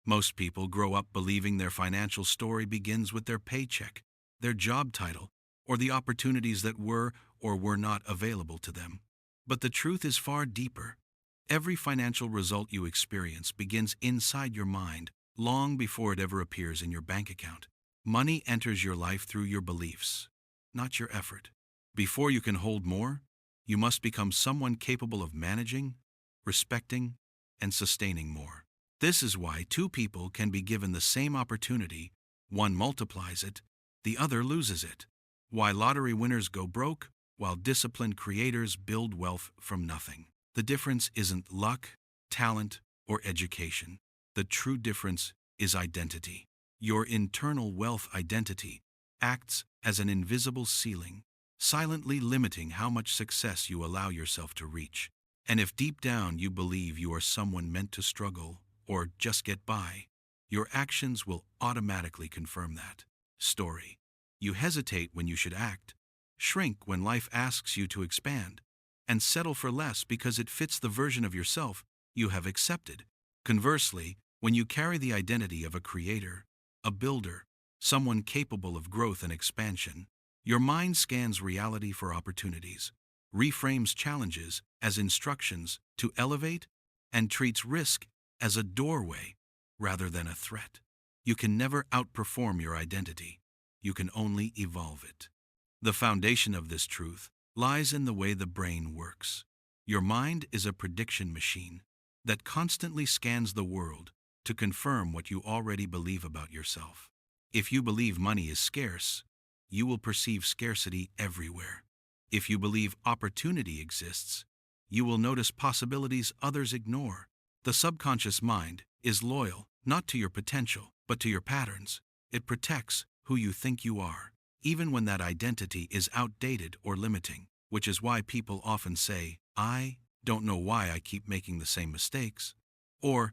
Most people grow up believing their financial story begins with their paycheck, their job title, or the opportunities that were or were not available to them. But the truth is far deeper. Every financial result you experience begins inside your mind long before it ever appears in your bank account. Money enters your life through your beliefs, not your effort. Before you can hold more, you must become someone capable of managing, respecting, and sustaining more. This is why two people can be given the same opportunity, one multiplies it, the other loses it. Why lottery winners go broke, while disciplined creators build wealth from nothing. The difference isn't luck, talent, or education. The true difference is identity. Your internal wealth identity acts as an invisible ceiling, silently limiting how much success you allow yourself to reach. And if deep down you believe you are someone meant to struggle or just get by, your actions will automatically confirm that story. You hesitate when you should act, shrink when life asks you to expand, and settle for less because it fits the version of yourself you have accepted. Conversely, when you carry the identity of a creator, a builder, someone capable of growth and expansion, your mind scans reality for opportunities, reframes challenges as instructions to elevate, and treats risk as a doorway rather than a threat. You can never outperform your identity. You can only evolve it. The foundation of this truth lies in the way the brain works. Your mind is a prediction machine that constantly scans the world to confirm what you already believe about yourself. If you believe money is scarce, you will perceive scarcity everywhere. If you believe opportunity exists, you will notice possibilities others ignore. The subconscious mind is loyal not to your potential, but to your patterns. It protects who you think you are, even when that identity is outdated or limiting, which is why people often say, "I don't know why I keep making the same mistakes," or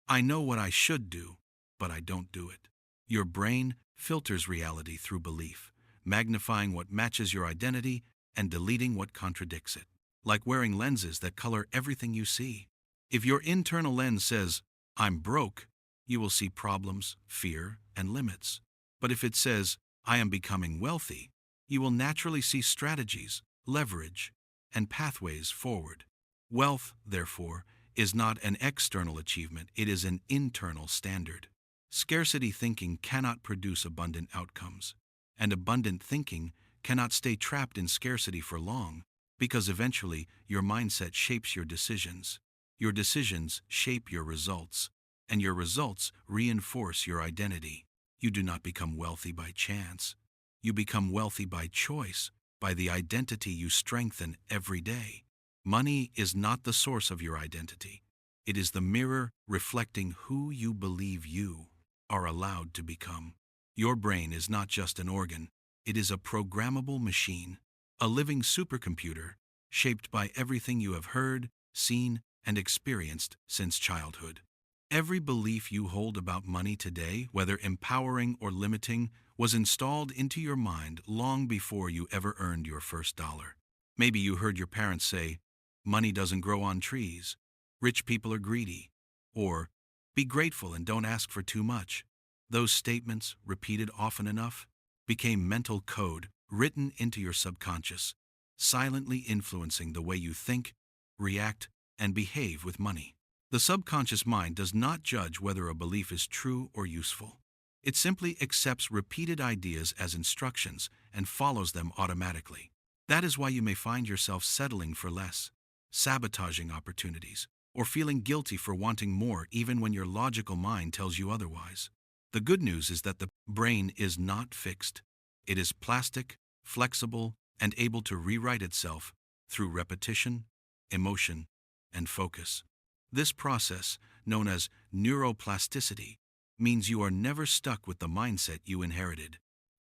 "I know what I should do, but I don't do it." Your brain filters reality through belief, magnifying what matches your identity and deleting what contradicts it. Like wearing lenses that color everything you see. If your internal lens says, "I'm broke," you will see problems, fear, and limits. But if it says, "I am becoming wealthy," you will naturally see strategies, leverage, and pathways forward. Wealth, therefore, is not an external achievement, it is an internal standard. Scarcity thinking cannot produce abundant outcomes, and abundant thinking cannot stay trapped in scarcity for long, because eventually your mindset shapes your decisions. Your decisions shape your results, and your results reinforce your identity. You do not become wealthy by chance. You become wealthy by choice, by the identity you strengthen every day. Money is not the source of your identity. It is the mirror reflecting who you believe you are allowed to become. Your brain is not just an organ. It is a programmable machine, a living supercomputer shaped by everything you have heard, seen, and experienced since childhood. Every belief you hold about money today, whether empowering or limiting, was installed into your mind long before you ever earned your first dollar. Maybe you heard your parents say, "Money doesn't grow on trees," "Rich people are greedy," or "Be grateful and don't ask for too much." Those statements, repeated often enough, became mental code written into your subconscious, silently influencing the way you think, react, and behave with money. The subconscious mind does not judge whether a belief is true or useful. It simply accepts repeated ideas as instructions and follows them automatically. That is why you may find yourself settling for less, sabotaging opportunities, or feeling guilty for wanting more even when your logical mind tells you otherwise. The good news is that the brain is not fixed. It is plastic, flexible, and able to rewrite itself through repetition, emotion, and focus. This process, known as neuroplasticity, means you are never stuck with the mindset you inherited.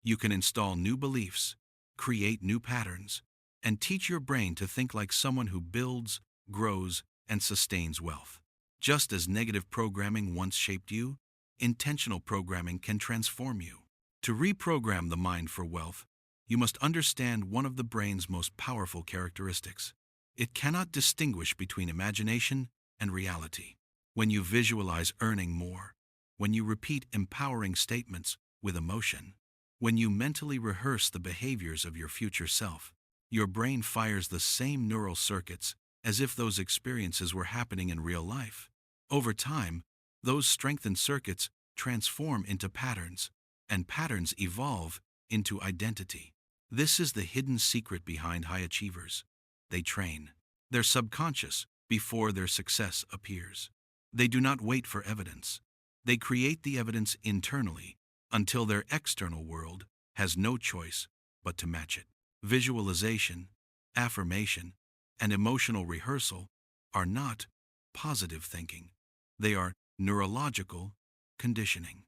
You can install new beliefs, create new patterns, and teach your brain to think like someone who builds, grows, and sustains wealth. Just as negative programming once shaped you, intentional programming can transform you. To reprogram the mind for wealth, you must understand one of the brain's most powerful characteristics. It cannot distinguish between imagination and reality. When you visualize earning more, when you repeat empowering statements with emotion, when you mentally rehearse the behaviors of your future self, your brain fires the same neural circuits as if those experiences were happening in real life. Over time, those strengthened circuits transform into patterns, and patterns evolve into identity. This is the hidden secret behind high achievers. They train their subconscious before their success appears. They do not wait for evidence. They create the evidence internally until their external world has no choice but to match it. Visualization, affirmation, and emotional rehearsal are not positive thinking. They are neurological conditioning.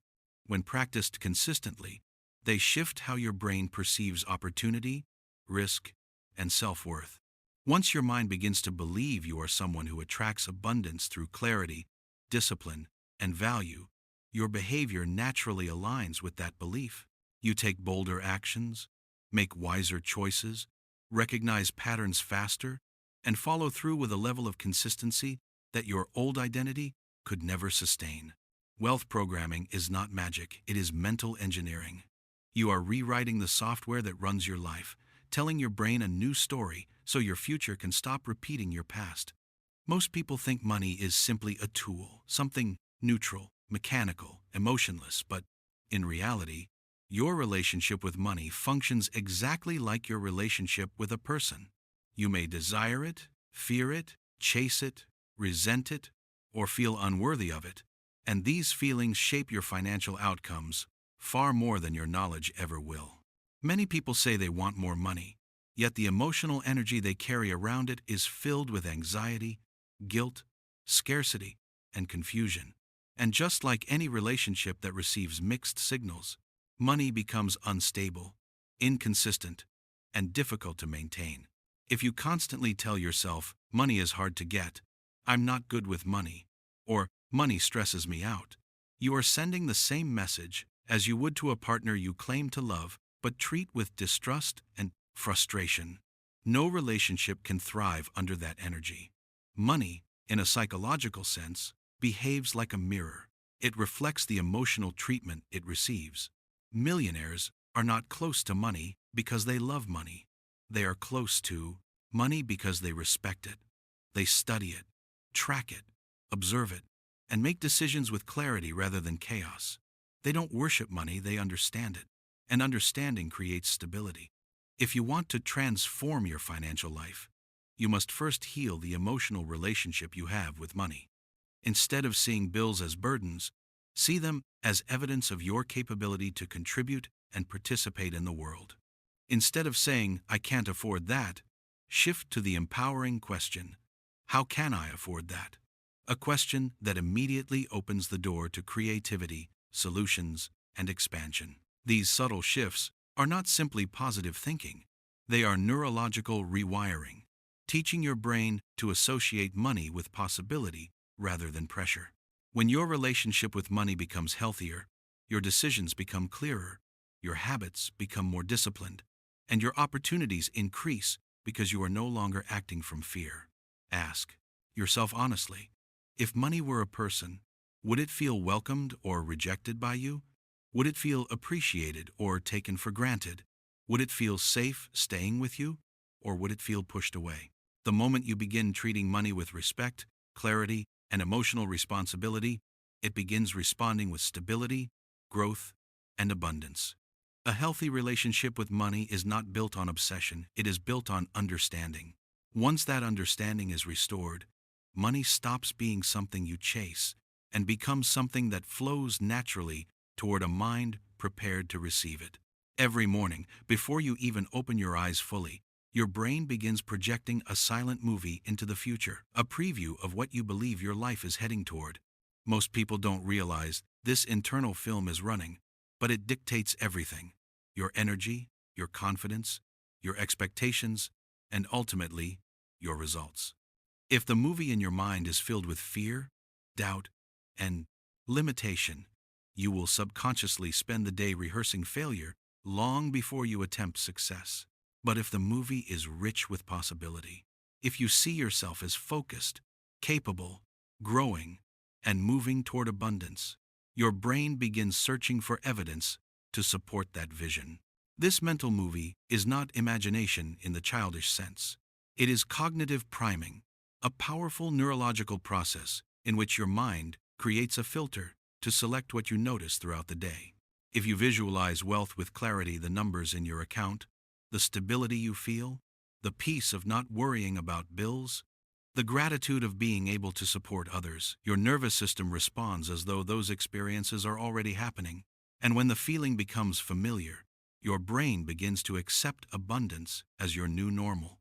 When practiced consistently, they shift how your brain perceives opportunity, risk, and self-worth. Once your mind begins to believe you are someone who attracts abundance through clarity, discipline, and value, your behavior naturally aligns with that belief. You take bolder actions, make wiser choices, recognize patterns faster, and follow through with a level of consistency that your old identity could never sustain. Wealth programming is not magic, it is mental engineering. You are rewriting the software that runs your life, telling your brain a new story so your future can stop repeating your past. Most people think money is simply a tool, something neutral, mechanical, emotionless, but in reality, your relationship with money functions exactly like your relationship with a person. You may desire it, fear it, chase it, resent it, or feel unworthy of it, and these feelings shape your financial outcomes far more than your knowledge ever will. Many people say they want more money, yet the emotional energy they carry around it is filled with anxiety, guilt, scarcity, and confusion. And just like any relationship that receives mixed signals, money becomes unstable, inconsistent, and difficult to maintain. If you constantly tell yourself, money is hard to get, I'm not good with money, or money stresses me out, you are sending the same message as you would to a partner you claim to love but treat with distrust and frustration. No relationship can thrive under that energy. Money, in a psychological sense, behaves like a mirror. It reflects the emotional treatment it receives. Millionaires are not close to money because they love money. They are close to money because they respect it. They study it, track it, observe it, and make decisions with clarity rather than chaos. They don't worship money, they understand it. And understanding creates stability. If you want to transform your financial life, you must first heal the emotional relationship you have with money. Instead of seeing bills as burdens, see them as evidence of your capability to contribute and participate in the world. Instead of saying, I can't afford that, shift to the empowering question, how can I afford that? A question that immediately opens the door to creativity, solutions, and expansion. These subtle shifts are not simply positive thinking. They are neurological rewiring, teaching your brain to associate money with possibility rather than pressure. When your relationship with money becomes healthier, your decisions become clearer, your habits become more disciplined, and your opportunities increase because you are no longer acting from fear. Ask yourself honestly, if money were a person, would it feel welcomed or rejected by you? Would it feel appreciated or taken for granted? Would it feel safe staying with you, or would it feel pushed away? The moment you begin treating money with respect, clarity, and emotional responsibility, it begins responding with stability, growth, and abundance. A healthy relationship with money is not built on obsession, it is built on understanding. Once that understanding is restored, money stops being something you chase and becomes something that flows naturally toward a mind prepared to receive it. Every morning, before you even open your eyes fully, your brain begins projecting a silent movie into the future, a preview of what you believe your life is heading toward. Most people don't realize this internal film is running, but it dictates everything: your energy, your confidence, your expectations, and ultimately, your results. If the movie in your mind is filled with fear, doubt, and limitation, you will subconsciously spend the day rehearsing failure long before you attempt success. But if the movie is rich with possibility, if you see yourself as focused, capable, growing, and moving toward abundance, your brain begins searching for evidence to support that vision. This mental movie is not imagination in the childish sense. It is cognitive priming, a powerful neurological process in which your mind creates a filter to select what you notice throughout the day. If you visualize wealth with clarity, the numbers in your account, the stability you feel, the peace of not worrying about bills, the gratitude of being able to support others, your nervous system responds as though those experiences are already happening. And when the feeling becomes familiar, your brain begins to accept abundance as your new normal.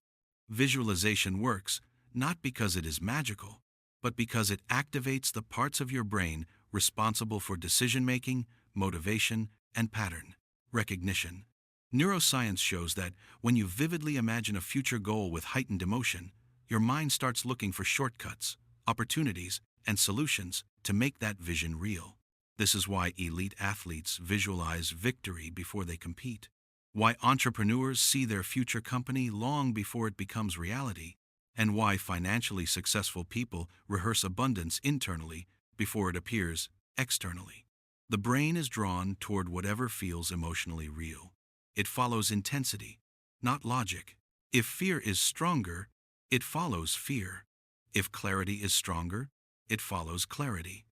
Visualization works not because it is magical, but because it activates the parts of your brain responsible for decision-making, motivation, and pattern recognition. Neuroscience shows that when you vividly imagine a future goal with heightened emotion, your mind starts looking for shortcuts, opportunities, and solutions to make that vision real. This is why elite athletes visualize victory before they compete, why entrepreneurs see their future company long before it becomes reality, and why financially successful people rehearse abundance internally before it appears externally. The brain is drawn toward whatever feels emotionally real. It follows intensity, not logic. If fear is stronger, it follows fear. If clarity is stronger, it follows clarity.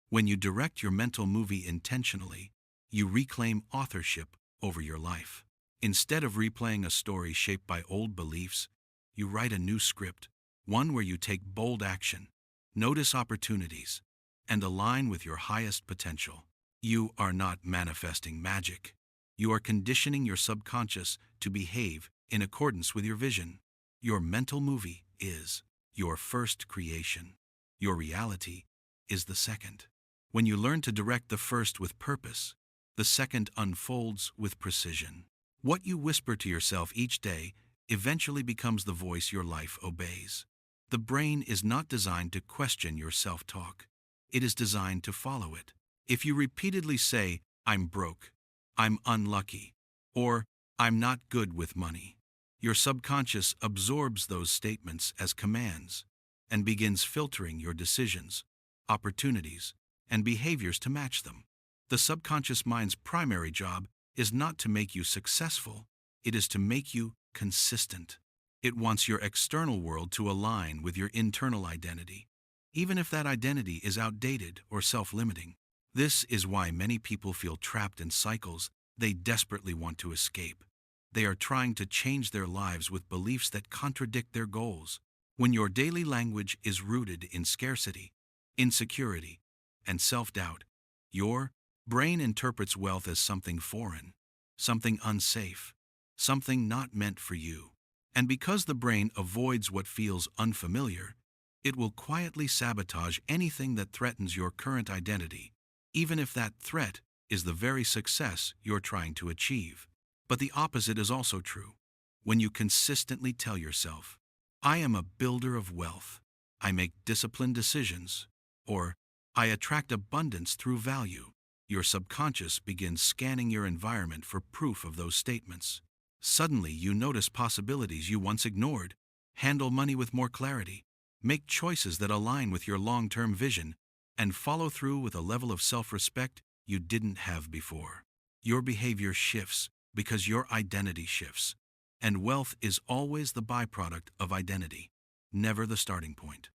When you direct your mental movie intentionally, you reclaim authorship over your life. Instead of replaying a story shaped by old beliefs, you write a new script, one where you take bold action, notice opportunities, and align with your highest potential. You are not manifesting magic. You are conditioning your subconscious to behave in accordance with your vision. Your mental movie is your first creation. Your reality is the second. When you learn to direct the first with purpose, the second unfolds with precision. What you whisper to yourself each day eventually becomes the voice your life obeys. The brain is not designed to question your self-talk. It is designed to follow it. If you repeatedly say, "I'm broke," "I'm unlucky," or "I'm not good with money," your subconscious absorbs those statements as commands and begins filtering your decisions, opportunities, and behaviors to match them. The subconscious mind's primary job is not to make you successful, it is to make you consistent. It wants your external world to align with your internal identity, even if that identity is outdated or self-limiting. This is why many people feel trapped in cycles they desperately want to escape. They are trying to change their lives with beliefs that contradict their goals. When your daily language is rooted in scarcity, insecurity, and self-doubt, your brain interprets wealth as something foreign, something unsafe, something not meant for you. And because the brain avoids what feels unfamiliar, it will quietly sabotage anything that threatens your current identity, even if that threat is the very success you're trying to achieve. But the opposite is also true. When you consistently tell yourself, "I am a builder of wealth," "I make disciplined decisions," or "I attract abundance through value," your subconscious begins scanning your environment for proof of those statements. Suddenly, you notice possibilities you once ignored, handle money with more clarity, make choices that align with your long-term vision, and follow through with a level of self-respect you didn't have before. Your behavior shifts because your identity shifts, and wealth is always the byproduct of identity, never the starting point.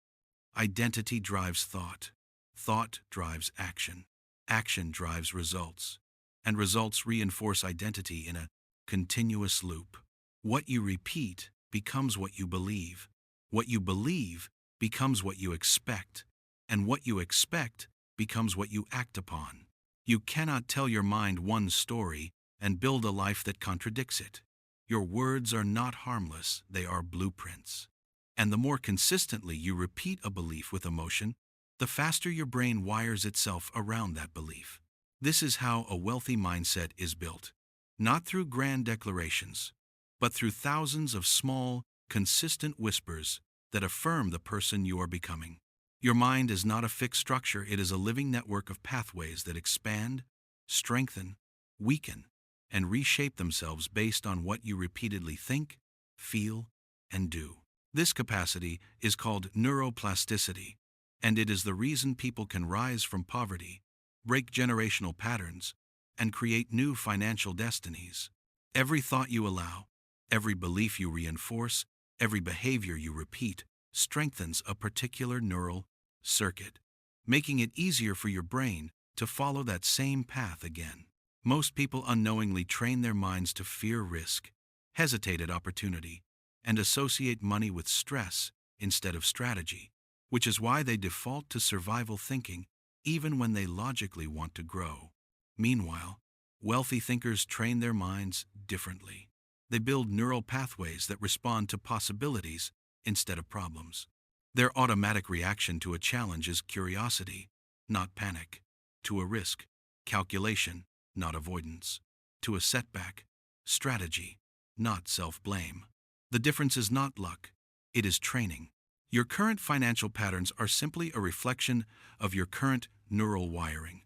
Identity drives thought, thought drives action, action drives results, and results reinforce identity in a continuous loop. What you repeat becomes what you believe. What you believe becomes what you expect, and what you expect becomes what you act upon. You cannot tell your mind one story and build a life that contradicts it. Your words are not harmless, they are blueprints. And the more consistently you repeat a belief with emotion, the faster your brain wires itself around that belief. This is how a wealthy mindset is built, not through grand declarations, but through thousands of small, consistent whispers that affirm the person you are becoming. Your mind is not a fixed structure, it is a living network of pathways that expand, strengthen, weaken, and reshape themselves based on what you repeatedly think, feel, and do. This capacity is called neuroplasticity, and it is the reason people can rise from poverty, break generational patterns, and create new financial destinies. Every thought you allow, every belief you reinforce, every behavior you repeat strengthens a particular neural circuit, making it easier for your brain to follow that same path again. Most people unknowingly train their minds to fear risk, hesitate at opportunity, and associate money with stress instead of strategy, which is why they default to survival thinking even when they logically want to grow. Meanwhile, wealthy thinkers train their minds differently. They build neural pathways that respond to possibilities instead of problems. Their automatic reaction to a challenge is curiosity, not panic; to a risk, calculation, not avoidance; to a setback, strategy, not self-blame. The difference is not luck, it is training. Your current financial patterns are simply a reflection of your current neural wiring.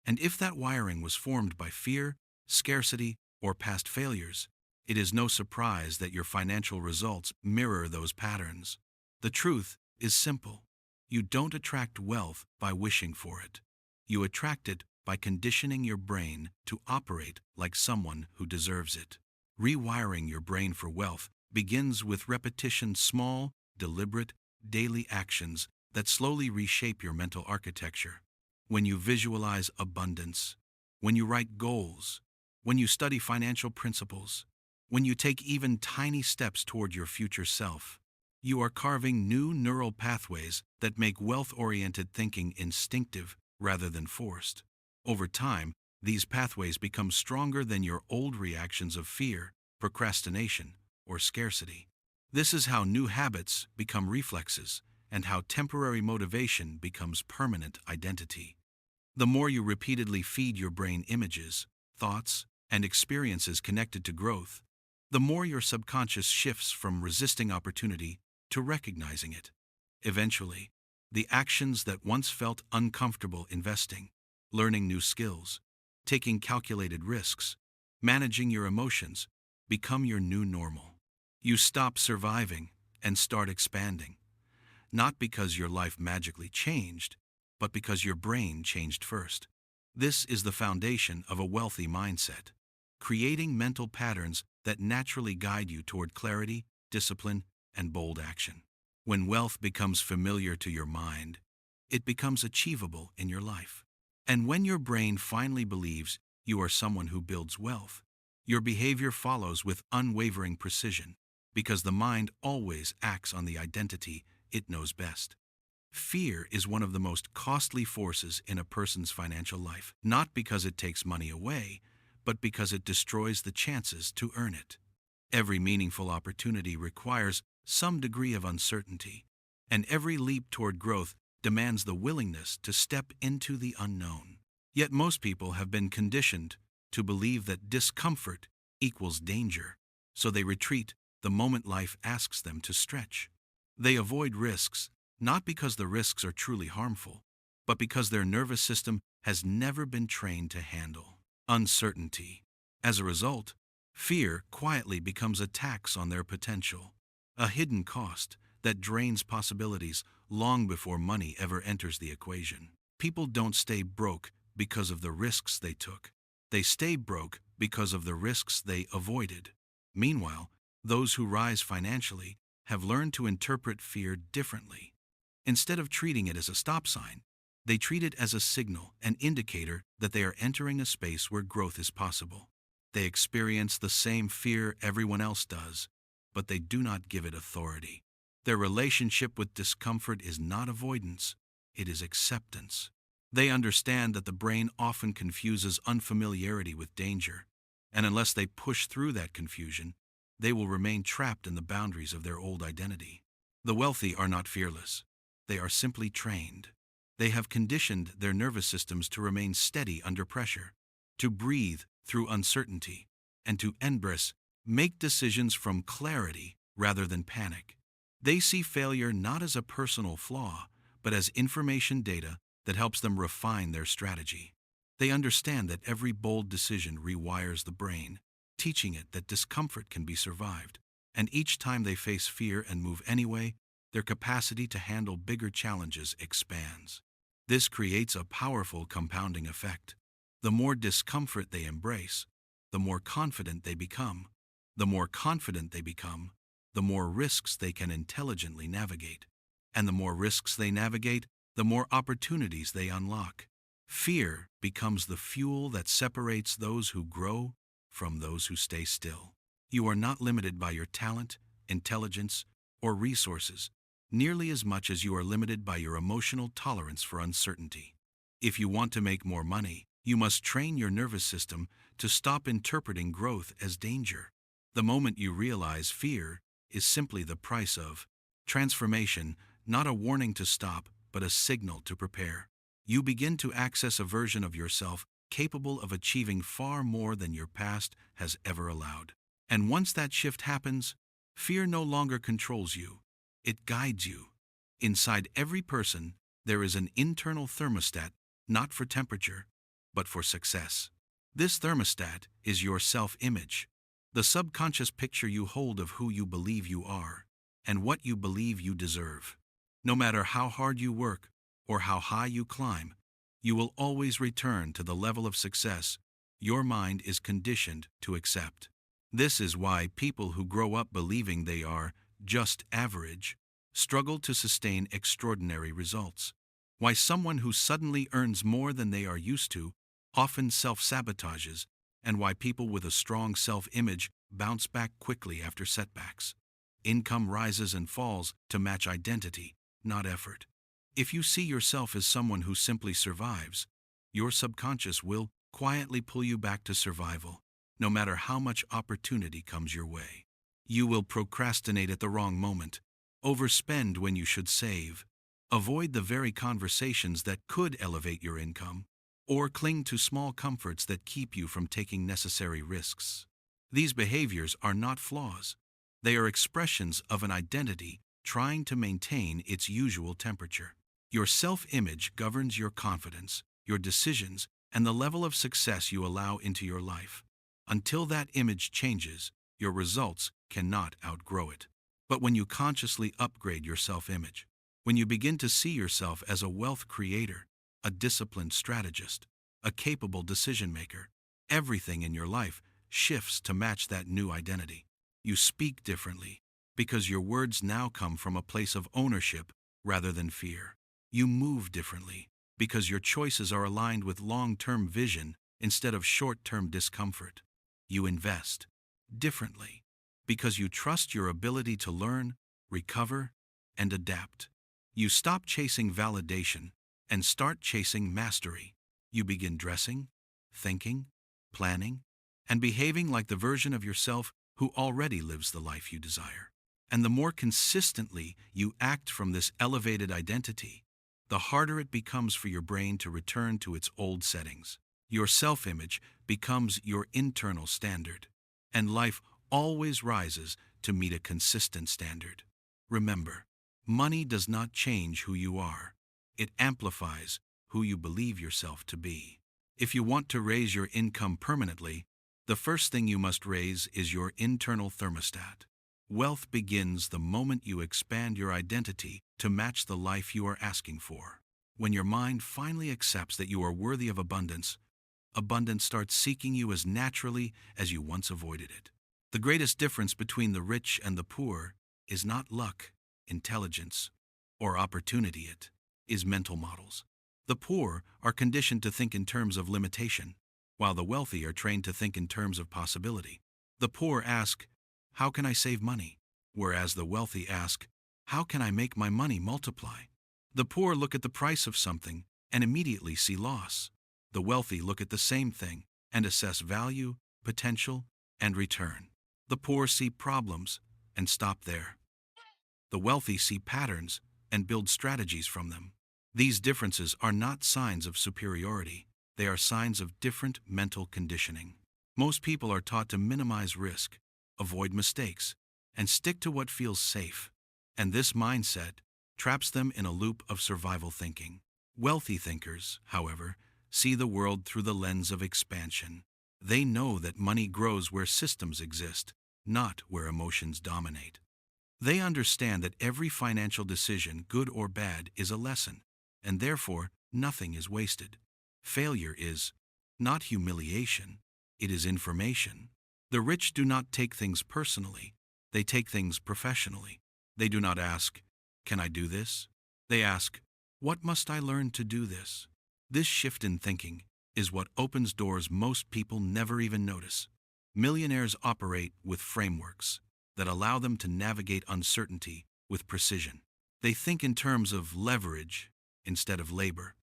And if that wiring was formed by fear, scarcity, or past failures, it is no surprise that your financial results mirror those patterns. The truth is simple. You don't attract wealth by wishing for it. You attract it by conditioning your brain to operate like someone who deserves it. Rewiring your brain for wealth begins with repetition, small, deliberate, daily actions that slowly reshape your mental architecture. When you visualize abundance, when you write goals, when you study financial principles, when you take even tiny steps toward your future self, you are carving new neural pathways that make wealth-oriented thinking instinctive rather than forced. Over time, these pathways become stronger than your old reactions of fear, procrastination, or scarcity. This is how new habits become reflexes and how temporary motivation becomes permanent identity. The more you repeatedly feed your brain images, thoughts, and experiences connected to growth, the more your subconscious shifts from resisting opportunity to recognizing it. Eventually, the actions that once felt uncomfortable, investing, learning new skills, taking calculated risks, managing your emotions, become your new normal. You stop surviving and start expanding, not because your life magically changed, but because your brain changed first. This is the foundation of a wealthy mindset, creating mental patterns that naturally guide you toward clarity, discipline, and bold action. When wealth becomes familiar to your mind, it becomes achievable in your life. And when your brain finally believes you are someone who builds wealth, your behavior follows with unwavering precision, because the mind always acts on the identity it knows best. Fear is one of the most costly forces in a person's financial life, not because it takes money away, but because it destroys the chances to earn it. Every meaningful opportunity requires some degree of uncertainty, and every leap toward growth demands the willingness to step into the unknown. Yet most people have been conditioned to believe that discomfort equals danger, so they retreat the moment life asks them to stretch. They avoid risks, not because the risks are truly harmful, but because their nervous system has never been trained to handle uncertainty. As a result, fear quietly becomes a tax on their potential, a hidden cost that drains possibilities long before money ever enters the equation. People don't stay broke because of the risks they took. They stay broke because of the risks they avoided. Meanwhile, those who rise financially have learned to interpret fear differently. Instead of treating it as a stop sign, they treat it as a signal, an indicator that they are entering a space where growth is possible. They experience the same fear everyone else does, but they do not give it authority. Their relationship with discomfort is not avoidance, it is acceptance. They understand that the brain often confuses unfamiliarity with danger, and unless they push through that confusion, they will remain trapped in the boundaries of their old identity. The wealthy are not fearless. They are simply trained. They have conditioned their nervous systems to remain steady under pressure, to breathe through uncertainty, and to make decisions from clarity rather than panic. They see failure not as a personal flaw, but as information data that helps them refine their strategy. They understand that every bold decision rewires the brain, teaching it that discomfort can be survived, and each time they face fear and move anyway, their capacity to handle bigger challenges expands. This creates a powerful compounding effect. The more discomfort they embrace, the more confident they become. The more confident they become, the more risks they can intelligently navigate. And the more risks they navigate, the more opportunities they unlock. Fear becomes the fuel that separates those who grow from those who stay still. You are not limited by your talent, intelligence, or resources, nearly as much as you are limited by your emotional tolerance for uncertainty. If you want to make more money, you must train your nervous system to stop interpreting growth as danger. The moment you realize fear is simply the price of transformation, not a warning to stop, but a signal to prepare, you begin to access a version of yourself capable of achieving far more than your past has ever allowed. And once that shift happens, fear no longer controls you. It guides you. Inside every person, there is an internal thermostat, not for temperature, but for success. This thermostat is your self-image, the subconscious picture you hold of who you believe you are and what you believe you deserve. No matter how hard you work or how high you climb, you will always return to the level of success your mind is conditioned to accept. This is why people who grow up believing they are just average struggle to sustain extraordinary results. Why someone who suddenly earns more than they are used to often self-sabotages, and why people with a strong self-image bounce back quickly after setbacks. Income rises and falls to match identity, not effort. If you see yourself as someone who simply survives, your subconscious will quietly pull you back to survival, no matter how much opportunity comes your way. You will procrastinate at the wrong moment, overspend when you should save, avoid the very conversations that could elevate your income, or cling to small comforts that keep you from taking necessary risks. These behaviors are not flaws. They are expressions of an identity trying to maintain its usual temperature. Your self-image governs your confidence, your decisions, and the level of success you allow into your life. Until that image changes, your results cannot outgrow it. But when you consciously upgrade your self-image, when you begin to see yourself as a wealth creator, a disciplined strategist, a capable decision-maker, everything in your life shifts to match that new identity. You speak differently because your words now come from a place of ownership rather than fear. You move differently because your choices are aligned with long-term vision instead of short-term discomfort. You invest differently because you trust your ability to learn, recover, and adapt. You stop chasing validation and start chasing mastery. You begin dressing, thinking, planning, and behaving like the version of yourself who already lives the life you desire. And the more consistently you act from this elevated identity, the harder it becomes for your brain to return to its old settings. Your self-image becomes your internal standard, and life always rises to meet a consistent standard. Remember, money does not change who you are. It amplifies who you believe yourself to be. If you want to raise your income permanently, the first thing you must raise is your internal thermostat. Wealth begins the moment you expand your identity to match the life you are asking for. When your mind finally accepts that you are worthy of abundance, abundance starts seeking you as naturally as you once avoided it. The greatest difference between the rich and the poor is not luck, intelligence, or opportunity. It is mental models. The poor are conditioned to think in terms of limitation, while the wealthy are trained to think in terms of possibility. The poor ask, "How can I save money?" Whereas the wealthy ask, "How can I make my money multiply?" The poor look at the price of something and immediately see loss. The wealthy look at the same thing and assess value, potential, and return. The poor see problems and stop there. The wealthy see patterns and build strategies from them. These differences are not signs of superiority. They are signs of different mental conditioning. Most people are taught to minimize risk, avoid mistakes, and stick to what feels safe. And this mindset traps them in a loop of survival thinking. Wealthy thinkers, however, see the world through the lens of expansion. They know that money grows where systems exist, not where emotions dominate. They understand that every financial decision, good or bad, is a lesson, and therefore nothing is wasted. Failure is not humiliation, it is information. The rich do not take things personally, they take things professionally. They do not ask, "Can I do this?" They ask, "What must I learn to do this?" This shift in thinking is what opens doors most people never even notice. Millionaires operate with frameworks that allow them to navigate uncertainty with precision. They think in terms of leverage instead of labor,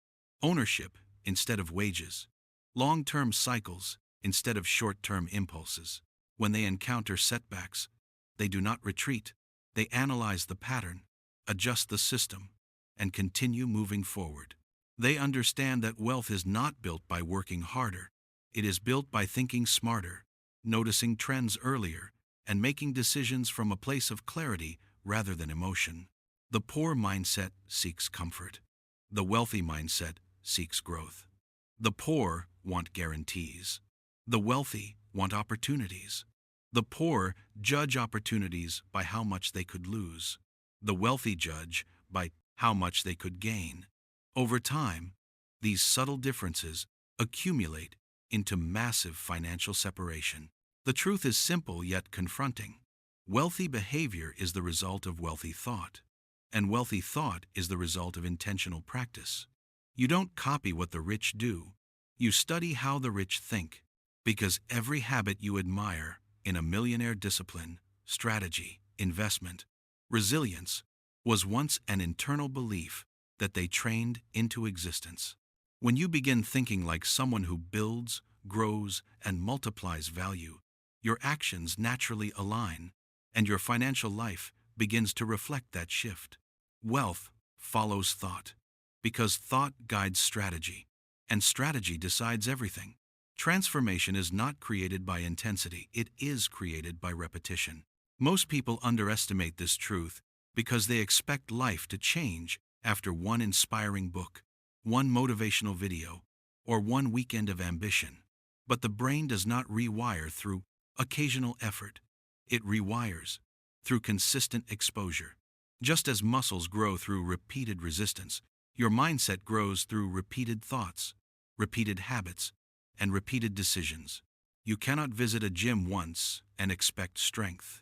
ownership instead of wages, long-term cycles instead of short-term impulses. When they encounter setbacks, they do not retreat. They analyze the pattern, adjust the system, and continue moving forward. They understand that wealth is not built by working harder. It is built by thinking smarter, noticing trends earlier, and making decisions from a place of clarity rather than emotion. The poor mindset seeks comfort. The wealthy mindset seeks growth. The poor want guarantees. The wealthy want opportunities. The poor judge opportunities by how much they could lose. The wealthy judge by how much they could gain. Over time, these subtle differences accumulate into massive financial separation. The truth is simple yet confronting. Wealthy behavior is the result of wealthy thought, and wealthy thought is the result of intentional practice. You don't copy what the rich do, you study how the rich think, because every habit you admire in a millionaire discipline, strategy, investment, resilience, was once an internal belief that they trained into existence. When you begin thinking like someone who builds, grows, and multiplies value, your actions naturally align, and your financial life begins to reflect that shift. Wealth follows thought, because thought guides strategy, and strategy decides everything. Transformation is not created by intensity, it is created by repetition. Most people underestimate this truth because they expect life to change after one inspiring book, one motivational video, or one weekend of ambition. But the brain does not rewire through occasional effort. It rewires through consistent exposure. Just as muscles grow through repeated resistance, your mindset grows through repeated thoughts, repeated habits, and repeated decisions. You cannot visit a gym once and expect strength,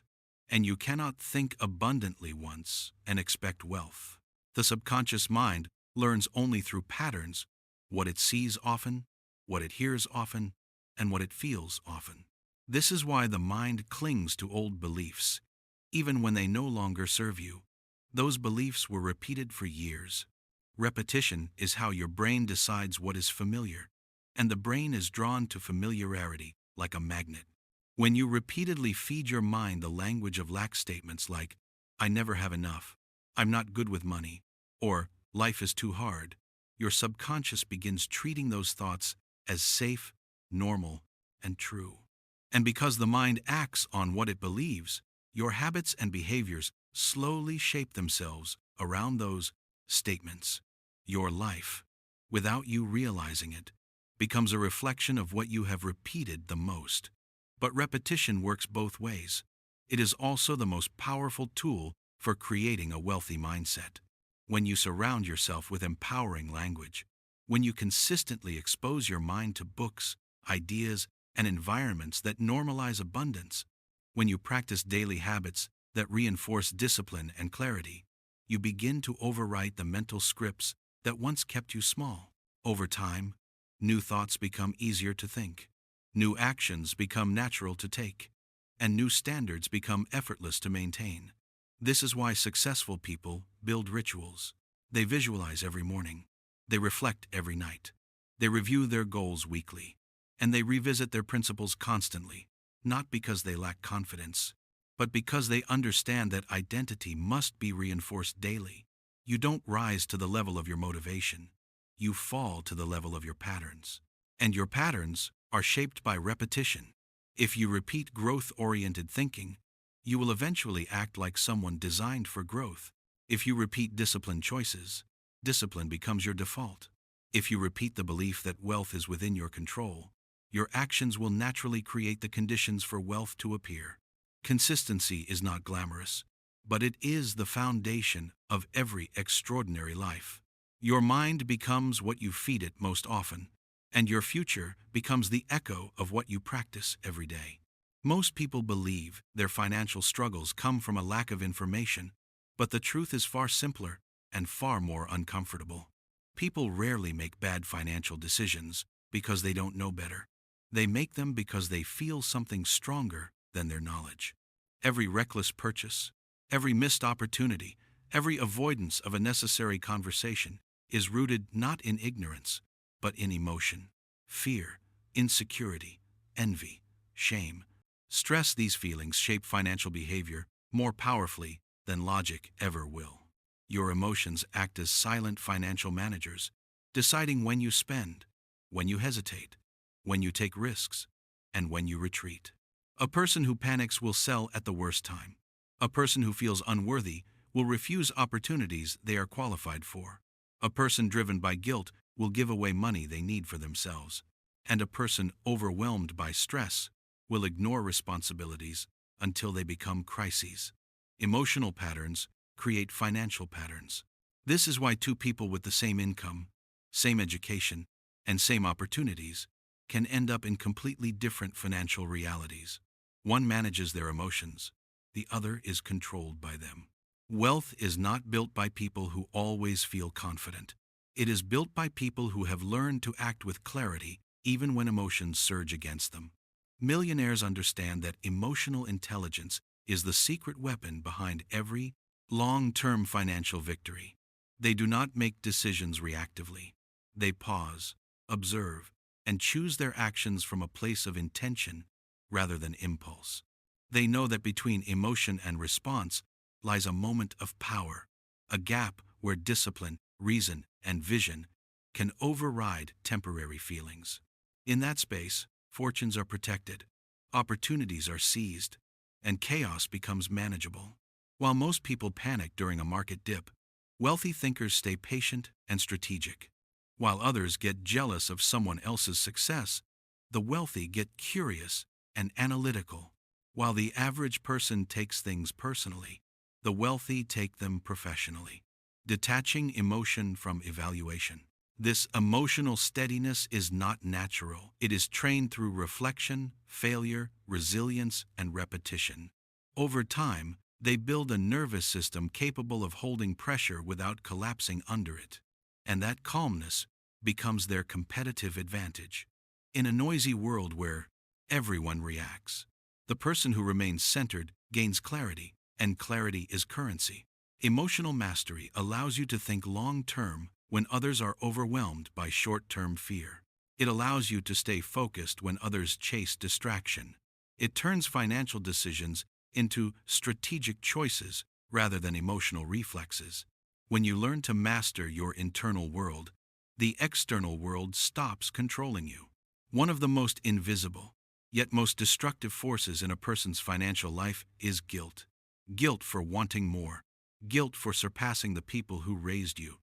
and you cannot think abundantly once and expect wealth. The subconscious mind learns only through patterns, what it sees often, what it hears often, and what it feels often. This is why the mind clings to old beliefs, even when they no longer serve you. Those beliefs were repeated for years. Repetition is how your brain decides what is familiar, and the brain is drawn to familiarity like a magnet. When you repeatedly feed your mind the language of lack statements like, "I never have enough," "I'm not good with money," or "life is too hard," your subconscious begins treating those thoughts as safe, normal, and true. And because the mind acts on what it believes, your habits and behaviors slowly shape themselves around those statements. Your life, without you realizing it, becomes a reflection of what you have repeated the most. But repetition works both ways. It is also the most powerful tool for creating a wealthy mindset. When you surround yourself with empowering language, when you consistently expose your mind to books, ideas, and environments that normalize abundance, when you practice daily habits that reinforce discipline and clarity, you begin to overwrite the mental scripts that once kept you small. Over time, new thoughts become easier to think, new actions become natural to take, and new standards become effortless to maintain. This is why successful people build rituals. They visualize every morning, they reflect every night, they review their goals weekly, and they revisit their principles constantly, not because they lack confidence, but because they understand that identity must be reinforced daily. You don't rise to the level of your motivation, you fall to the level of your patterns. And your patterns are shaped by repetition. If you repeat growth-oriented thinking, you will eventually act like someone designed for growth. If you repeat disciplined choices, discipline becomes your default. If you repeat the belief that wealth is within your control, your actions will naturally create the conditions for wealth to appear. Consistency is not glamorous, but it is the foundation of every extraordinary life. Your mind becomes what you feed it most often, and your future becomes the echo of what you practice every day. Most people believe their financial struggles come from a lack of information, but the truth is far simpler and far more uncomfortable. People rarely make bad financial decisions because they don't know better. They make them because they feel something stronger than their knowledge. Every reckless purchase, every missed opportunity, every avoidance of a necessary conversation is rooted not in ignorance, but in emotion, fear, insecurity, envy, shame. Stress. These feelings shape financial behavior more powerfully than logic ever will. Your emotions act as silent financial managers, deciding when you spend, when you hesitate, when you take risks, and when you retreat. A person who panics will sell at the worst time. A person who feels unworthy will refuse opportunities they are qualified for. A person driven by guilt will give away money they need for themselves. And a person overwhelmed by stress will ignore responsibilities until they become crises. Emotional patterns create financial patterns. This is why two people with the same income, same education, and same opportunities can end up in completely different financial realities. One manages their emotions, the other is controlled by them. Wealth is not built by people who always feel confident. It is built by people who have learned to act with clarity even when emotions surge against them. Millionaires understand that emotional intelligence is the secret weapon behind every long-term financial victory. They do not make decisions reactively. They pause, observe, and choose their actions from a place of intention rather than impulse. They know that between emotion and response lies a moment of power, a gap where discipline, reason, and vision can override temporary feelings. In that space, fortunes are protected, opportunities are seized, and chaos becomes manageable. While most people panic during a market dip, wealthy thinkers stay patient and strategic. While others get jealous of someone else's success, the wealthy get curious and analytical. While the average person takes things personally, the wealthy take them professionally, detaching emotion from evaluation. This emotional steadiness is not natural. It is trained through reflection, failure, resilience, and repetition. Over time, they build a nervous system capable of holding pressure without collapsing under it. And that calmness becomes their competitive advantage. In a noisy world where everyone reacts, the person who remains centered gains clarity, and clarity is currency. Emotional mastery allows you to think long-term when others are overwhelmed by short-term fear. It allows you to stay focused when others chase distraction. It turns financial decisions into strategic choices rather than emotional reflexes. When you learn to master your internal world, the external world stops controlling you. One of the most invisible, yet most destructive forces in a person's financial life is guilt. Guilt for wanting more. Guilt for surpassing the people who raised you.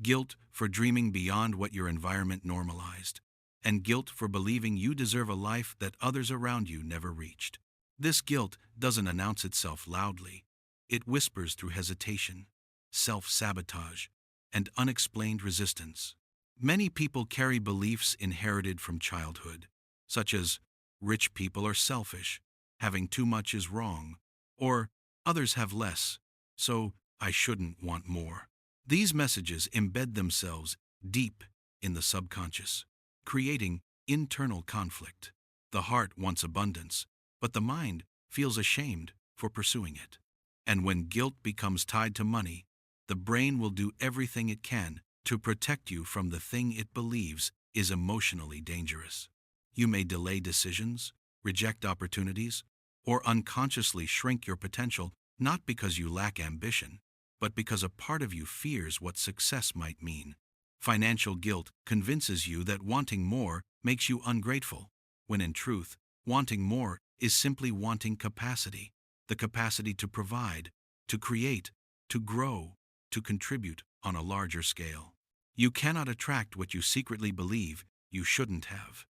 Guilt for dreaming beyond what your environment normalized. And guilt for believing you deserve a life that others around you never reached. This guilt doesn't announce itself loudly. It whispers through hesitation, self-sabotage, and unexplained resistance. Many people carry beliefs inherited from childhood, such as rich people are selfish, having too much is wrong, or others have less, so I shouldn't want more. These messages embed themselves deep in the subconscious, creating internal conflict. The heart wants abundance, but the mind feels ashamed for pursuing it. And when guilt becomes tied to money, the brain will do everything it can to protect you from the thing it believes is emotionally dangerous. You may delay decisions, reject opportunities, or unconsciously shrink your potential not because you lack ambition, but because a part of you fears what success might mean. Financial guilt convinces you that wanting more makes you ungrateful, when in truth, wanting more is simply wanting capacity, the capacity to provide, to create, to grow, to contribute on a larger scale. You cannot attract what you secretly believe you shouldn't have.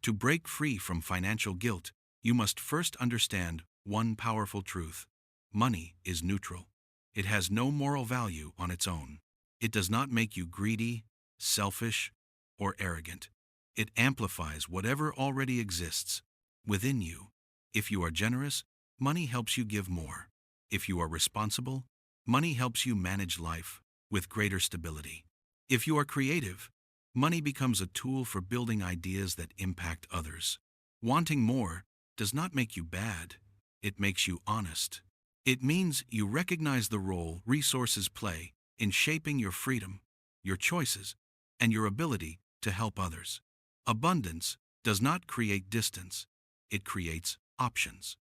To break free from financial guilt, you must first understand one powerful truth. Money is neutral. It has no moral value on its own. It does not make you greedy, selfish, or arrogant. It amplifies whatever already exists within you. If you are generous, money helps you give more. If you are responsible, money helps you manage life with greater stability. If you are creative, money becomes a tool for building ideas that impact others. Wanting more does not make you bad, it makes you honest. It means you recognize the role resources play in shaping your freedom, your choices, and your ability to help others. Abundance does not create distance, it creates options.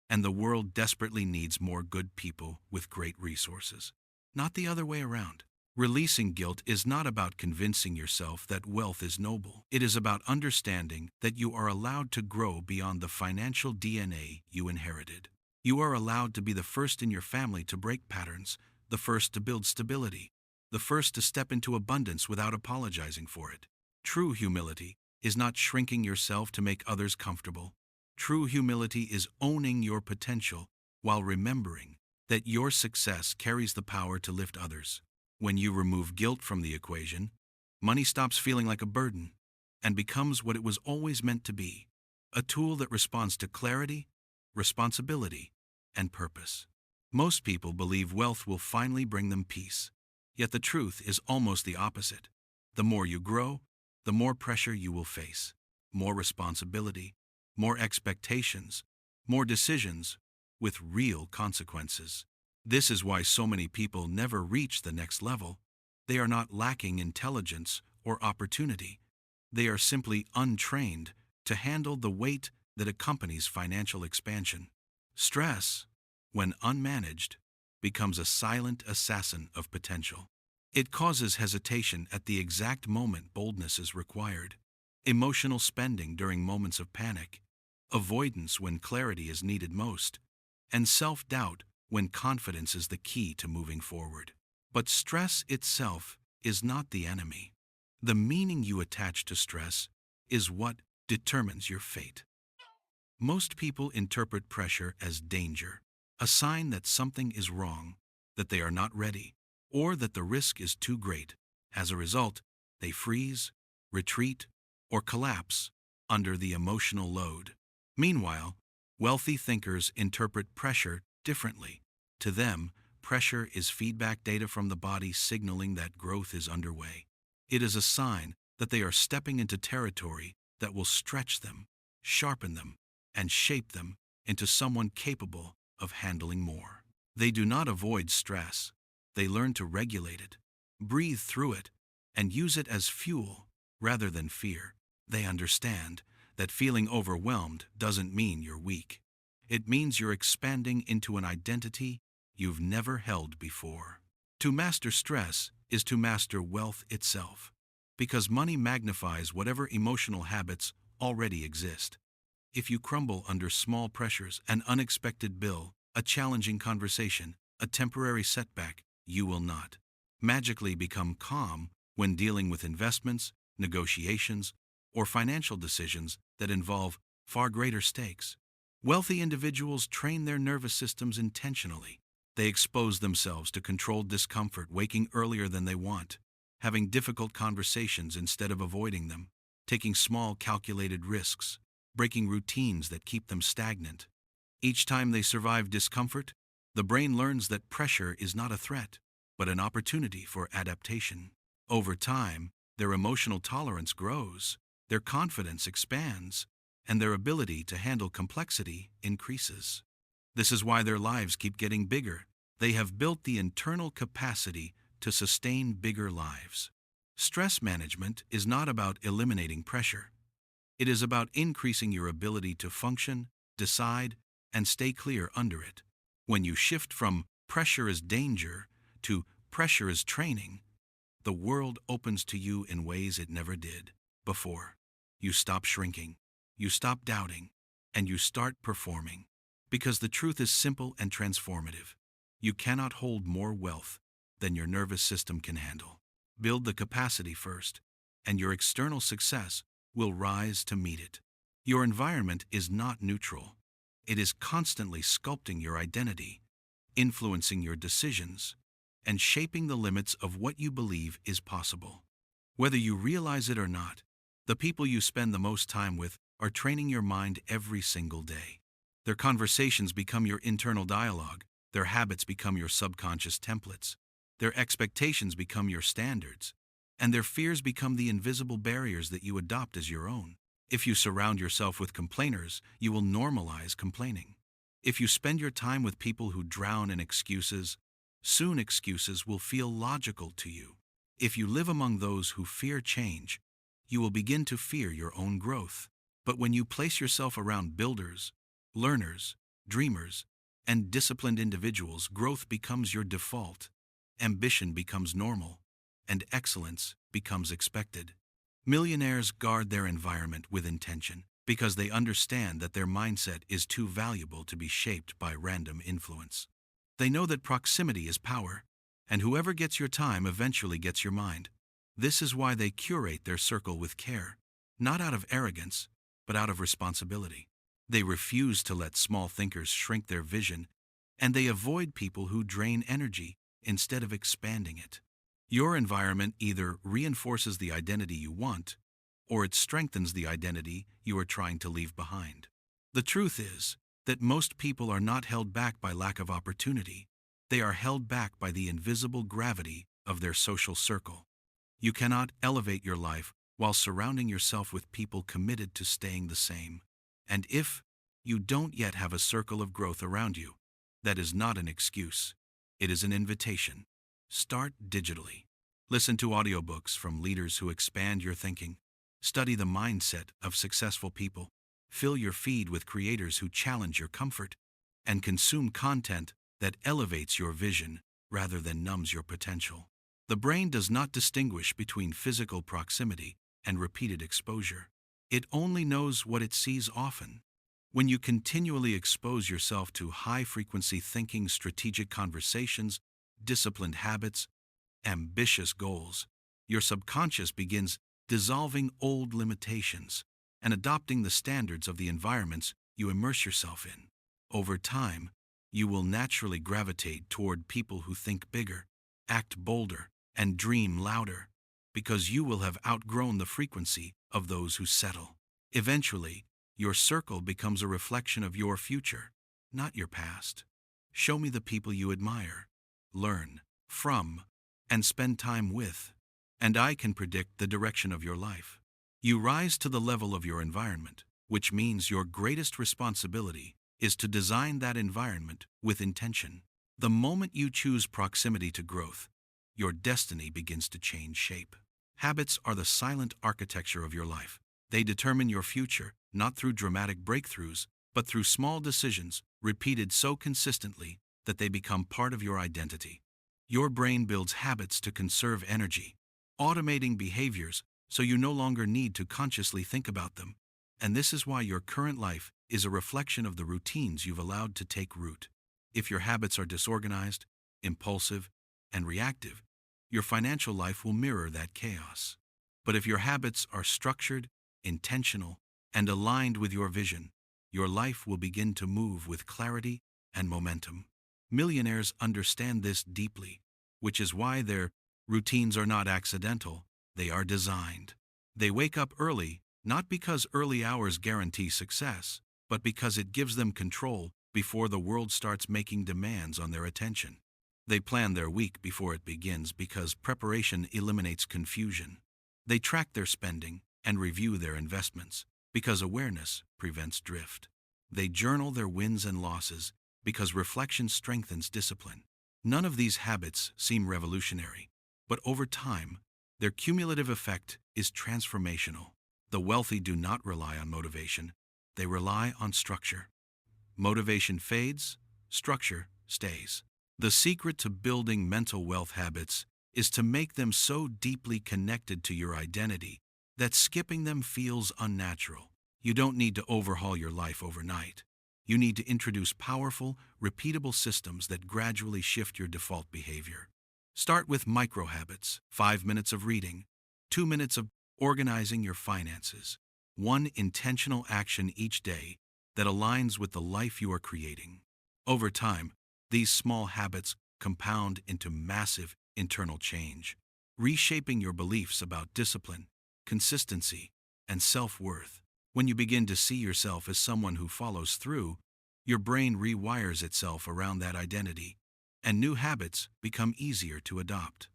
And the world desperately needs more good people with great resources, not the other way around. Releasing guilt is not about convincing yourself that wealth is noble. It is about understanding that you are allowed to grow beyond the financial DNA you inherited. You are allowed to be the first in your family to break patterns, the first to build stability, the first to step into abundance without apologizing for it. True humility is not shrinking yourself to make others comfortable. True humility is owning your potential while remembering that your success carries the power to lift others. When you remove guilt from the equation, money stops feeling like a burden and becomes what it was always meant to be, a tool that responds to clarity, responsibility, and purpose. Most people believe wealth will finally bring them peace, yet the truth is almost the opposite. The more you grow, the more pressure you will face, more responsibility, more expectations, more decisions with real consequences. This is why so many people never reach the next level. They are not lacking intelligence or opportunity. They are simply untrained to handle the weight that accompanies financial expansion. Stress, when unmanaged, becomes a silent assassin of potential. It causes hesitation at the exact moment boldness is required, emotional spending during moments of panic, avoidance when clarity is needed most, and self-doubt when confidence is the key to moving forward. But stress itself is not the enemy. The meaning you attach to stress is what determines your fate. Most people interpret pressure as danger, a sign that something is wrong, that they are not ready, or that the risk is too great. As a result, they freeze, retreat, or collapse under the emotional load. Meanwhile, wealthy thinkers interpret pressure differently. To them, pressure is feedback data from the body signaling that growth is underway. It is a sign that they are stepping into territory that will stretch them, sharpen them, and shape them into someone capable of handling more. They do not avoid stress. They learn to regulate it, breathe through it, and use it as fuel rather than fear. They understand that feeling overwhelmed doesn't mean you're weak. It means you're expanding into an identity you've never held before. To master stress is to master wealth itself, because money magnifies whatever emotional habits already exist. If you crumble under small pressures, an unexpected bill, a challenging conversation, a temporary setback, you will not magically become calm when dealing with investments, negotiations, or financial decisions that involve far greater stakes. Wealthy individuals train their nervous systems intentionally. They expose themselves to controlled discomfort, waking earlier than they want, having difficult conversations instead of avoiding them, taking small calculated risks, breaking routines that keep them stagnant. Each time they survive discomfort, the brain learns that pressure is not a threat, but an opportunity for adaptation. Over time, their emotional tolerance grows, their confidence expands, and their ability to handle complexity increases. This is why their lives keep getting bigger. They have built the internal capacity to sustain bigger lives. Stress management is not about eliminating pressure. It is about increasing your ability to function, decide, and stay clear under it. When you shift from pressure is danger to pressure is training, the world opens to you in ways it never did before. You stop shrinking, you stop doubting, and you start performing. Because the truth is simple and transformative. You cannot hold more wealth than your nervous system can handle. Build the capacity first, and your external success will rise to meet it. Your environment is not neutral. It is constantly sculpting your identity, influencing your decisions, and shaping the limits of what you believe is possible. Whether you realize it or not, the people you spend the most time with are training your mind every single day. Their conversations become your internal dialogue, their habits become your subconscious templates, their expectations become your standards, and their fears become the invisible barriers that you adopt as your own. If you surround yourself with complainers, you will normalize complaining. If you spend your time with people who drown in excuses, soon excuses will feel logical to you. If you live among those who fear change, you will begin to fear your own growth. But when you place yourself around builders, learners, dreamers, and disciplined individuals, growth becomes your default, ambition becomes normal, and excellence becomes expected. Millionaires guard their environment with intention because they understand that their mindset is too valuable to be shaped by random influence. They know that proximity is power, and whoever gets your time eventually gets your mind. This is why they curate their circle with care, not out of arrogance, but out of responsibility. They refuse to let small thinkers shrink their vision, and they avoid people who drain energy instead of expanding it. Your environment either reinforces the identity you want, or it strengthens the identity you are trying to leave behind. The truth is that most people are not held back by lack of opportunity. They are held back by the invisible gravity of their social circle. You cannot elevate your life while surrounding yourself with people committed to staying the same. And if you don't yet have a circle of growth around you, that is not an excuse. It is an invitation. Start digitally. Listen to audiobooks from leaders who expand your thinking. Study the mindset of successful people. Fill your feed with creators who challenge your comfort. And consume content that elevates your vision rather than numbs your potential. The brain does not distinguish between physical proximity and repeated exposure. It only knows what it sees often. When you continually expose yourself to high-frequency thinking, strategic conversations, disciplined habits, ambitious goals, your subconscious begins dissolving old limitations and adopting the standards of the environments you immerse yourself in. Over time, you will naturally gravitate toward people who think bigger, act bolder, and dream louder, because you will have outgrown the frequency of those who settle. Eventually, your circle becomes a reflection of your future, not your past. Show me the people you admire, learn from, and spend time with, and I can predict the direction of your life. You rise to the level of your environment, which means your greatest responsibility is to design that environment with intention. The moment you choose proximity to growth, your destiny begins to change shape. Habits are the silent architecture of your life. They determine your future, not through dramatic breakthroughs, but through small decisions repeated so consistently that they become part of your identity. Your brain builds habits to conserve energy, automating behaviors so you no longer need to consciously think about them. And this is why your current life is a reflection of the routines you've allowed to take root. If your habits are disorganized, impulsive, and reactive, your financial life will mirror that chaos. But if your habits are structured, intentional, and aligned with your vision, your life will begin to move with clarity and momentum. Millionaires understand this deeply, which is why their routines are not accidental, they are designed. They wake up early, not because early hours guarantee success, but because it gives them control before the world starts making demands on their attention. They plan their week before it begins because preparation eliminates confusion. They track their spending and review their investments because awareness prevents drift. They journal their wins and losses because reflection strengthens discipline. None of these habits seem revolutionary, but over time, their cumulative effect is transformational. The wealthy do not rely on motivation, they rely on structure. Motivation fades, structure stays. The secret to building mental wealth habits is to make them so deeply connected to your identity that skipping them feels unnatural. You don't need to overhaul your life overnight. You need to introduce powerful, repeatable systems that gradually shift your default behavior. Start with micro habits: 5 minutes of reading, 2 minutes of organizing your finances, one intentional action each day that aligns with the life you are creating. Over time, these small habits compound into massive internal change, reshaping your beliefs about discipline, consistency, and self-worth. When you begin to see yourself as someone who follows through, your brain rewires itself around that identity, and new habits become easier to adopt.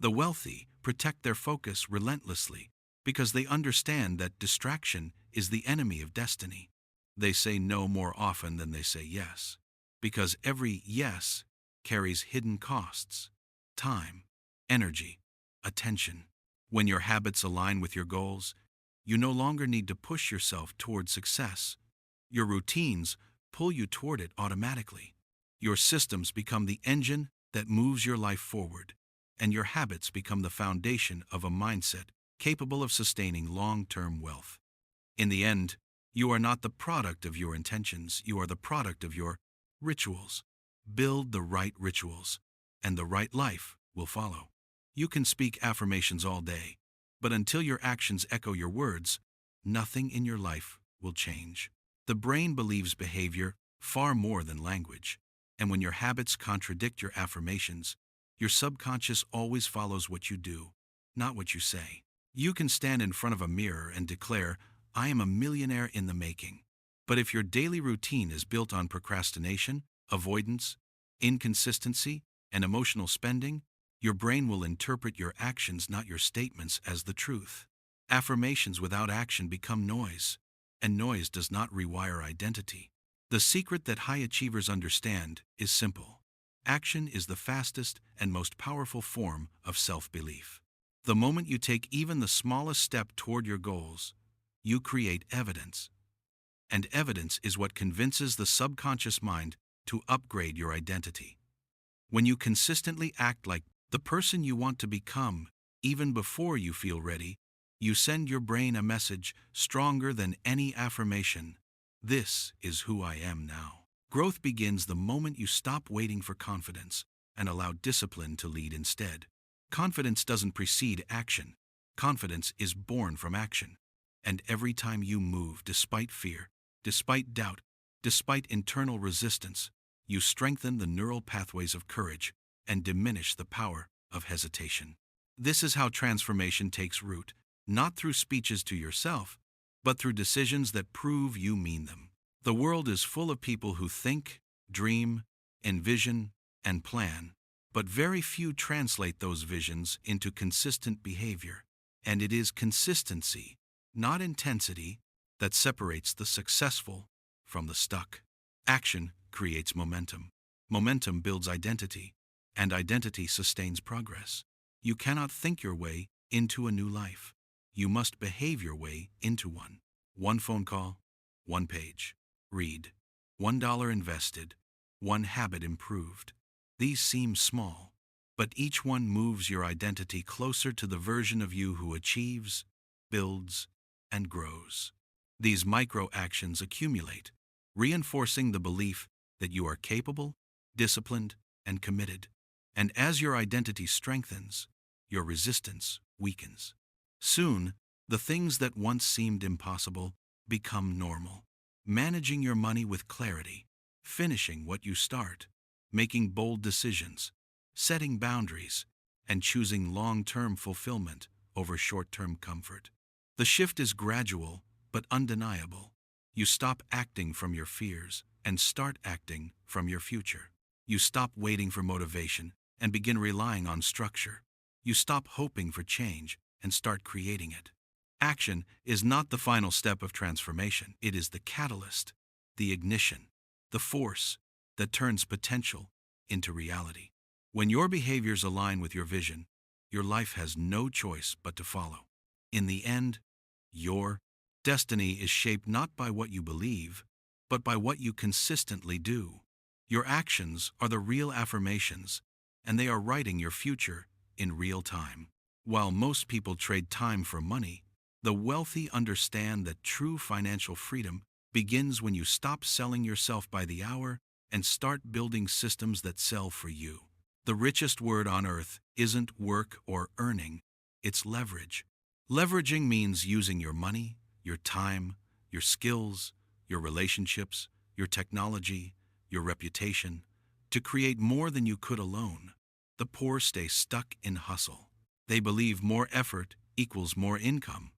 The wealthy protect their focus relentlessly because they understand that distraction is the enemy of destiny. They say no more often than they say yes, because every yes carries hidden costs: time, energy, attention. When your habits align with your goals, you no longer need to push yourself toward success. Your routines pull you toward it automatically. Your systems become the engine that moves your life forward, and your habits become the foundation of a mindset capable of sustaining long-term wealth. In the end, you are not the product of your intentions, you are the product of your rituals. Build the right rituals, and the right life will follow. You can speak affirmations all day, but until your actions echo your words, nothing in your life will change. The brain believes behavior far more than language, and when your habits contradict your affirmations, your subconscious always follows what you do, not what you say. You can stand in front of a mirror and declare, "I am a millionaire in the making." But if your daily routine is built on procrastination, avoidance, inconsistency, and emotional spending, your brain will interpret your actions, not your statements, as the truth. Affirmations without action become noise, and noise does not rewire identity. The secret that high achievers understand is simple. Action is the fastest and most powerful form of self-belief. The moment you take even the smallest step toward your goals, you create evidence. And evidence is what convinces the subconscious mind to upgrade your identity. When you consistently act like the person you want to become, even before you feel ready, you send your brain a message stronger than any affirmation: "This is who I am now." Growth begins the moment you stop waiting for confidence and allow discipline to lead instead. Confidence doesn't precede action. Confidence is born from action. And every time you move, despite fear, despite doubt, despite internal resistance, you strengthen the neural pathways of courage and diminish the power of hesitation. This is how transformation takes root, not through speeches to yourself, but through decisions that prove you mean them. The world is full of people who think, dream, envision, and plan, but very few translate those visions into consistent behavior. And it is consistency, not intensity, that separates the successful from the stuck. Action creates momentum. Momentum builds identity, and identity sustains progress. You cannot think your way into a new life. You must behave your way into one. One phone call, one page. Read. $1 invested, one habit improved. These seem small, but each one moves your identity closer to the version of you who achieves, builds, and grows. These micro-actions accumulate, reinforcing the belief that you are capable, disciplined, and committed. And as your identity strengthens, your resistance weakens. Soon, the things that once seemed impossible become normal. Managing your money with clarity, finishing what you start, making bold decisions, setting boundaries, and choosing long-term fulfillment over short-term comfort. The shift is gradual but undeniable. You stop acting from your fears and start acting from your future. You stop waiting for motivation and begin relying on structure. You stop hoping for change and start creating it. Action is not the final step of transformation. It is the catalyst, the ignition, the force that turns potential into reality. When your behaviors align with your vision, your life has no choice but to follow. In the end, your destiny is shaped not by what you believe, but by what you consistently do. Your actions are the real affirmations, and they are writing your future in real time. While most people trade time for money, the wealthy understand that true financial freedom begins when you stop selling yourself by the hour and start building systems that sell for you. The richest word on earth isn't work or earning, it's leverage. Leveraging means using your money, your time, your skills, your relationships, your technology, your reputation, to create more than you could alone. The poor stay stuck in hustle. They believe more effort equals more income.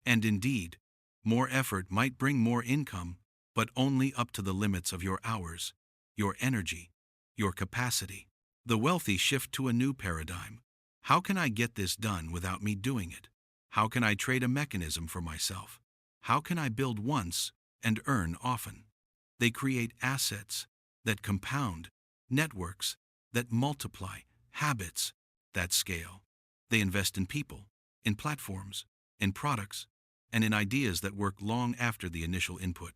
And indeed, more effort might bring more income, but only up to the limits of your hours, your energy, your capacity. The wealthy shift to a new paradigm. How can I get this done without me doing it? How can I trade a mechanism for myself? How can I build once and earn often? They create assets that compound, networks that multiply, habits that scale. They invest in people, in platforms, in products, and in ideas that work long after the initial input.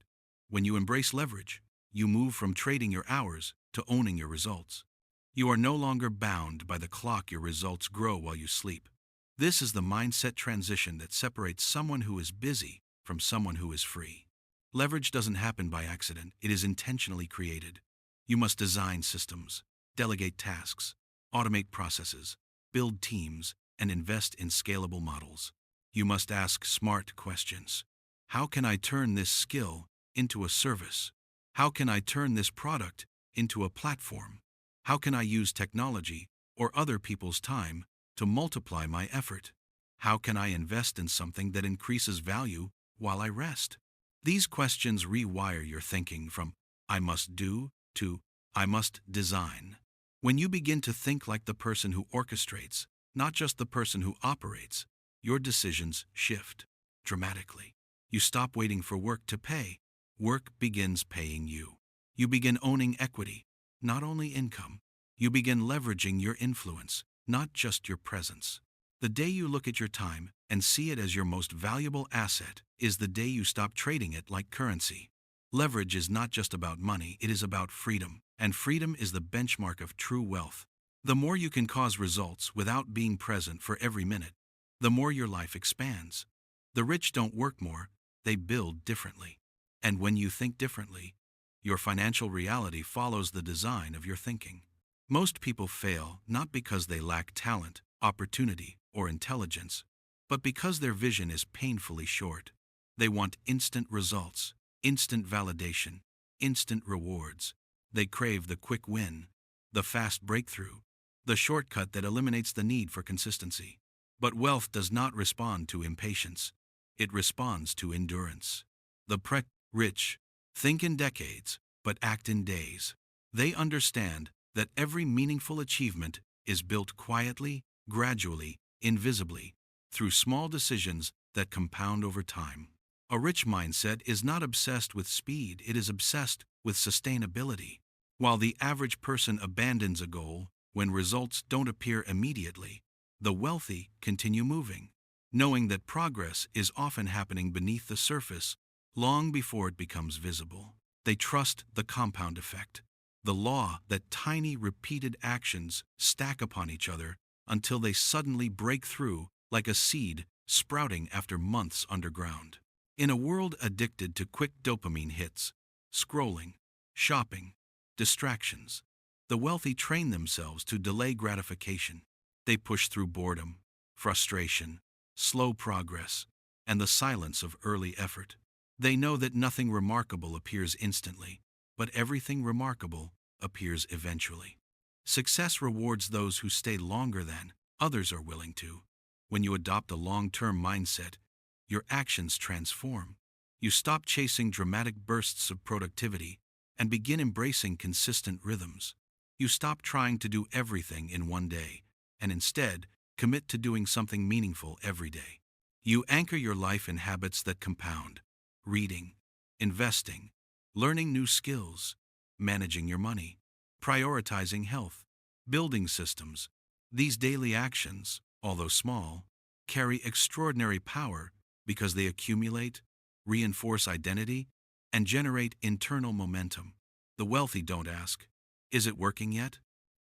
When you embrace leverage, you move from trading your hours to owning your results. You are no longer bound by the clock. Your results grow while you sleep. This is the mindset transition that separates someone who is busy from someone who is free. Leverage doesn't happen by accident, it is intentionally created. You must design systems, delegate tasks, automate processes, build teams, and invest in scalable models. You must ask smart questions. How can I turn this skill into a service? How can I turn this product into a platform? How can I use technology or other people's time to multiply my effort? How can I invest in something that increases value while I rest? These questions rewire your thinking from I must do to I must design. When you begin to think like the person who orchestrates, not just the person who operates, your decisions shift dramatically. You stop waiting for work to pay. Work begins paying you. You begin owning equity, not only income. You begin leveraging your influence, not just your presence. The day you look at your time and see it as your most valuable asset is the day you stop trading it like currency. Leverage is not just about money, it is about freedom, and freedom is the benchmark of true wealth. The more you can cause results without being present for every minute, the more your life expands. The rich don't work more, they build differently. And when you think differently, your financial reality follows the design of your thinking. Most people fail not because they lack talent, opportunity, or intelligence, but because their vision is painfully short. They want instant results, instant validation, instant rewards. They crave the quick win, the fast breakthrough, the shortcut that eliminates the need for consistency. But wealth does not respond to impatience. It responds to endurance. The rich think in decades, but act in days. They understand that every meaningful achievement is built quietly, gradually, invisibly, through small decisions that compound over time. A rich mindset is not obsessed with speed, it is obsessed with sustainability. While the average person abandons a goal when results don't appear immediately, the wealthy continue moving, knowing that progress is often happening beneath the surface long before it becomes visible. They trust the compound effect, the law that tiny repeated actions stack upon each other until they suddenly break through like a seed sprouting after months underground. In a world addicted to quick dopamine hits, scrolling, shopping, distractions, the wealthy train themselves to delay gratification. They push through boredom, frustration, slow progress, and the silence of early effort. They know that nothing remarkable appears instantly, but everything remarkable appears eventually. Success rewards those who stay longer than others are willing to. When you adopt a long-term mindset, your actions transform. You stop chasing dramatic bursts of productivity and begin embracing consistent rhythms. You stop trying to do everything in one day and instead commit to doing something meaningful every day. You anchor your life in habits that compound: reading, investing, learning new skills, managing your money, prioritizing health, building systems. These daily actions, although small, carry extraordinary power because they accumulate, reinforce identity, and generate internal momentum. The wealthy don't ask, "Is it working yet?"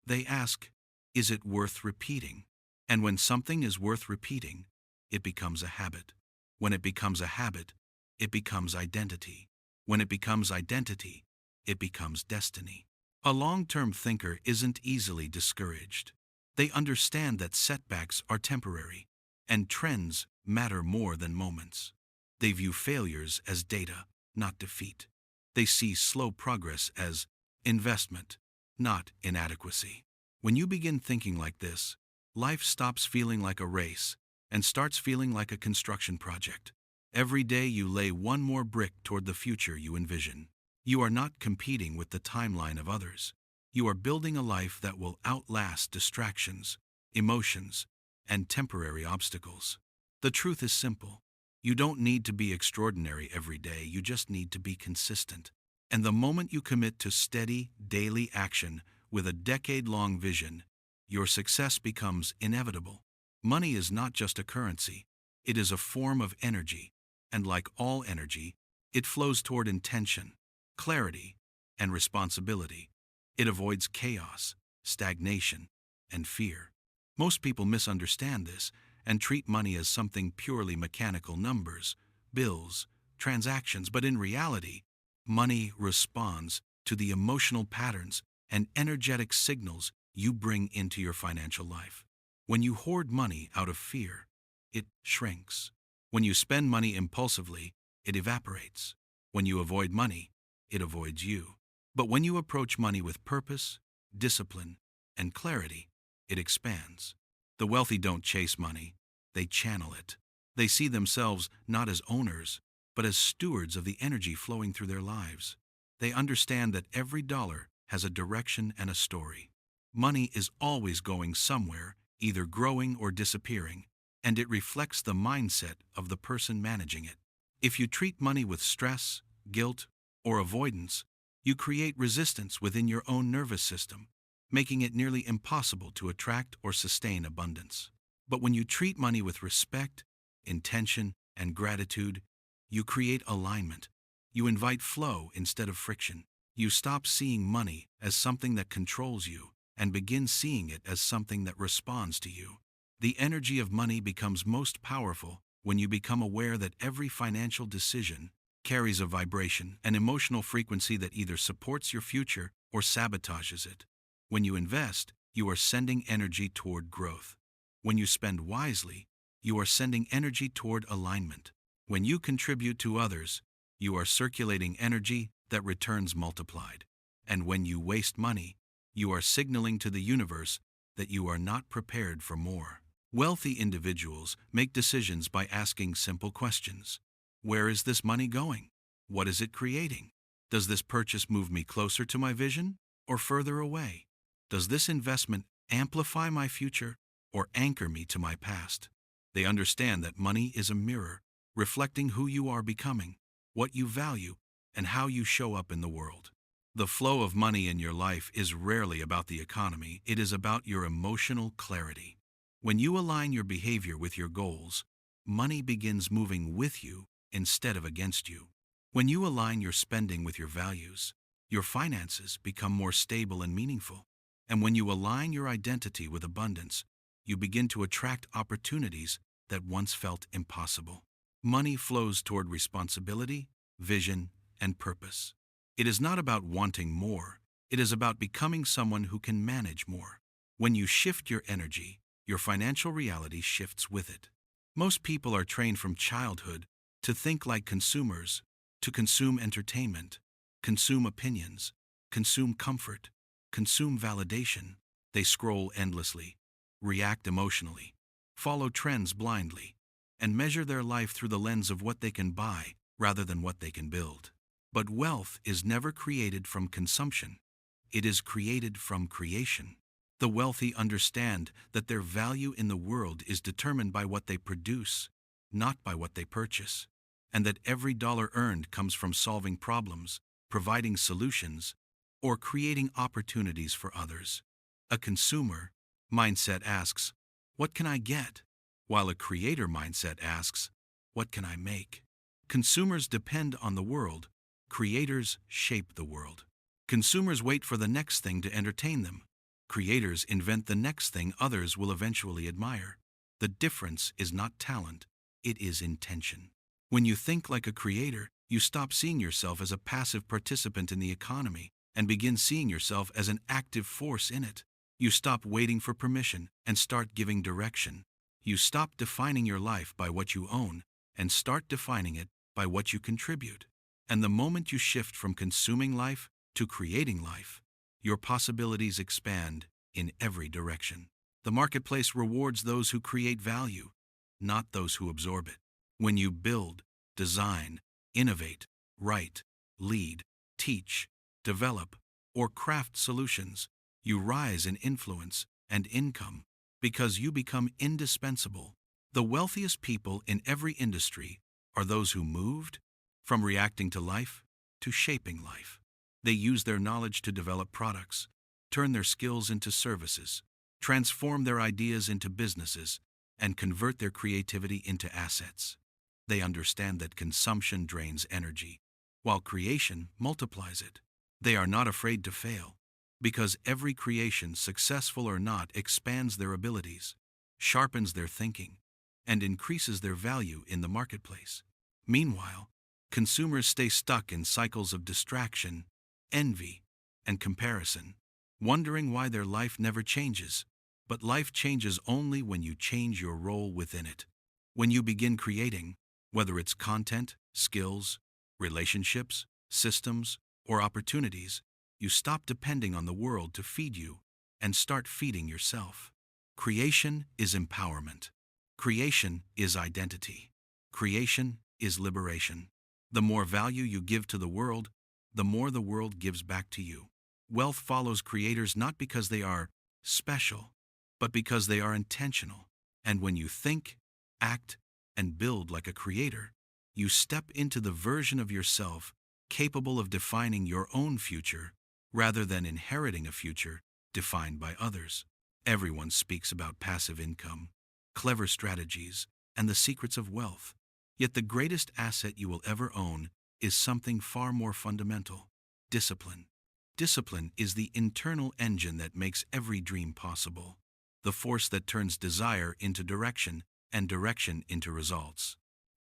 They ask, "Is it worth repeating?" And when something is worth repeating, it becomes a habit. When it becomes a habit, it becomes identity. When it becomes identity, it becomes destiny. A long-term thinker isn't easily discouraged. They understand that setbacks are temporary, and trends matter more than moments. They view failures as data, not defeat. They see slow progress as investment, not inadequacy. When you begin thinking like this, life stops feeling like a race and starts feeling like a construction project. Every day you lay one more brick toward the future you envision. You are not competing with the timeline of others. You are building a life that will outlast distractions, emotions, and temporary obstacles. The truth is simple. You don't need to be extraordinary every day, you just need to be consistent. And the moment you commit to steady, daily action with a decade-long vision, your success becomes inevitable. Money is not just a currency, it is a form of energy, and like all energy, it flows toward intention, clarity, and responsibility. It avoids chaos, stagnation, and fear. Most people misunderstand this and treat money as something purely mechanical: numbers, bills, transactions, but in reality, money responds to the emotional patterns and energetic signals you bring into your financial life. When you hoard money out of fear, it shrinks. When you spend money impulsively, it evaporates. When you avoid money, it avoids you. But when you approach money with purpose, discipline, and clarity, it expands. The wealthy don't chase money, they channel it. They see themselves not as owners, but as stewards of the energy flowing through their lives. They understand that every dollar has a direction and a story. Money is always going somewhere, either growing or disappearing, and it reflects the mindset of the person managing it. If you treat money with stress, guilt, or avoidance, you create resistance within your own nervous system, making it nearly impossible to attract or sustain abundance. But when you treat money with respect, intention, and gratitude, you create alignment. You invite flow instead of friction. You stop seeing money as something that controls you and begin seeing it as something that responds to you. The energy of money becomes most powerful when you become aware that every financial decision carries a vibration, an emotional frequency that either supports your future or sabotages it. When you invest, you are sending energy toward growth. When you spend wisely, you are sending energy toward alignment. When you contribute to others, you are circulating energy that returns multiplied. And when you waste money, you are signaling to the universe that you are not prepared for more. Wealthy individuals make decisions by asking simple questions. Where is this money going? What is it creating? Does this purchase move me closer to my vision or further away? Does this investment amplify my future or anchor me to my past? They understand that money is a mirror, reflecting who you are becoming, what you value, and how you show up in the world. The flow of money in your life is rarely about the economy, it is about your emotional clarity. When you align your behavior with your goals, money begins moving with you instead of against you. When you align your spending with your values, your finances become more stable and meaningful. And when you align your identity with abundance, you begin to attract opportunities that once felt impossible. Money flows toward responsibility, vision, and purpose. It is not about wanting more, it is about becoming someone who can manage more. When you shift your energy, your financial reality shifts with it. Most people are trained from childhood to think like consumers, to consume entertainment, consume opinions, consume comfort, consume validation. They scroll endlessly, react emotionally, follow trends blindly, and measure their life through the lens of what they can buy rather than what they can build. But wealth is never created from consumption. It is created from creation. The wealthy understand that their value in the world is determined by what they produce, not by what they purchase, and that every dollar earned comes from solving problems, providing solutions, or creating opportunities for others. A consumer mindset asks, "What can I get?" while a creator mindset asks, "What can I make?" Consumers depend on the world. Creators shape the world. Consumers wait for the next thing to entertain them. Creators invent the next thing others will eventually admire. The difference is not talent, it is intention. When you think like a creator, you stop seeing yourself as a passive participant in the economy and begin seeing yourself as an active force in it. You stop waiting for permission and start giving direction. You stop defining your life by what you own and start defining it by what you contribute. And the moment you shift from consuming life to creating life, your possibilities expand in every direction. The marketplace rewards those who create value, not those who absorb it. When you build, design, innovate, write, lead, teach, develop, or craft solutions, you rise in influence and income because you become indispensable. The wealthiest people in every industry are those who moved from reacting to life to shaping life. They use their knowledge to develop products, turn their skills into services, transform their ideas into businesses, and convert their creativity into assets. They understand that consumption drains energy, while creation multiplies it. They are not afraid to fail, because every creation, successful or not, expands their abilities, sharpens their thinking, and increases their value in the marketplace. Meanwhile, consumers stay stuck in cycles of distraction, envy, and comparison, wondering why their life never changes. But life changes only when you change your role within it. When you begin creating, whether it's content, skills, relationships, systems, or opportunities, you stop depending on the world to feed you and start feeding yourself. Creation is empowerment. Creation is identity. Creation is liberation. The more value you give to the world, the more the world gives back to you. Wealth follows creators not because they are special, but because they are intentional. And when you think, act, and build like a creator, you step into the version of yourself capable of defining your own future rather than inheriting a future defined by others. Everyone speaks about passive income, clever strategies, and the secrets of wealth. Yet the greatest asset you will ever own is something far more fundamental: discipline. Discipline is the internal engine that makes every dream possible, the force that turns desire into direction and direction into results.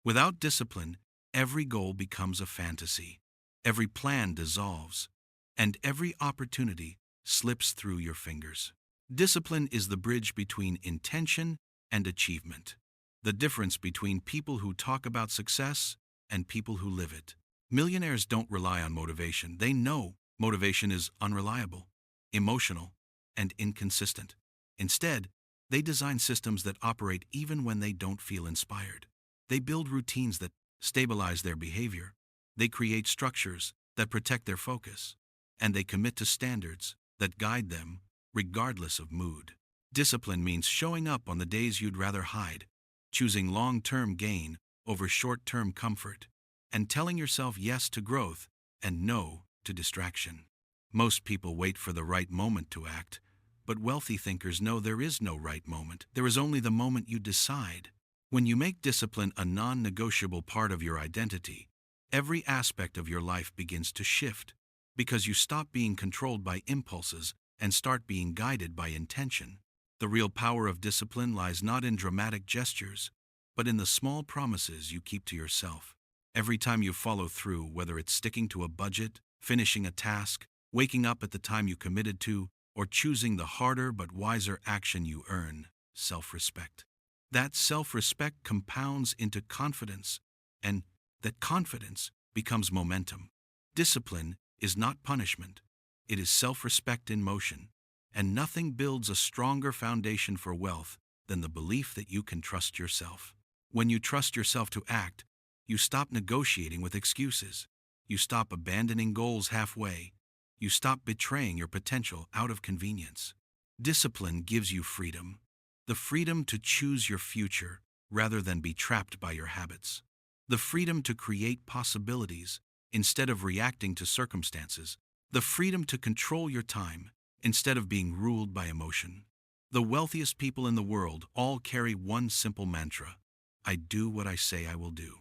Without discipline, every goal becomes a fantasy, every plan dissolves, and every opportunity slips through your fingers. Discipline is the bridge between intention and achievement, the difference between people who talk about success and people who live it. Millionaires don't rely on motivation. They know motivation is unreliable, emotional, and inconsistent. Instead, they design systems that operate even when they don't feel inspired. They build routines that stabilize their behavior. They create structures that protect their focus. And they commit to standards that guide them regardless of mood. Discipline means showing up on the days you'd rather hide, choosing long-term gain over short-term comfort, and telling yourself yes to growth and no to distraction. Most people wait for the right moment to act, but wealthy thinkers know there is no right moment. There is only the moment you decide. When you make discipline a non-negotiable part of your identity, every aspect of your life begins to shift, because you stop being controlled by impulses and start being guided by intention. The real power of discipline lies not in dramatic gestures, but in the small promises you keep to yourself. Every time you follow through, whether it's sticking to a budget, finishing a task, waking up at the time you committed to, or choosing the harder but wiser action, you earn self-respect. That self-respect compounds into confidence, and that confidence becomes momentum. Discipline is not punishment. It is self-respect in motion, and nothing builds a stronger foundation for wealth than the belief that you can trust yourself. When you trust yourself to act, you stop negotiating with excuses. You stop abandoning goals halfway. You stop betraying your potential out of convenience. Discipline gives you freedom. The freedom to choose your future rather than be trapped by your habits. The freedom to create possibilities instead of reacting to circumstances. The freedom to control your time instead of being ruled by emotion. The wealthiest people in the world all carry one simple mantra: I do what I say I will do.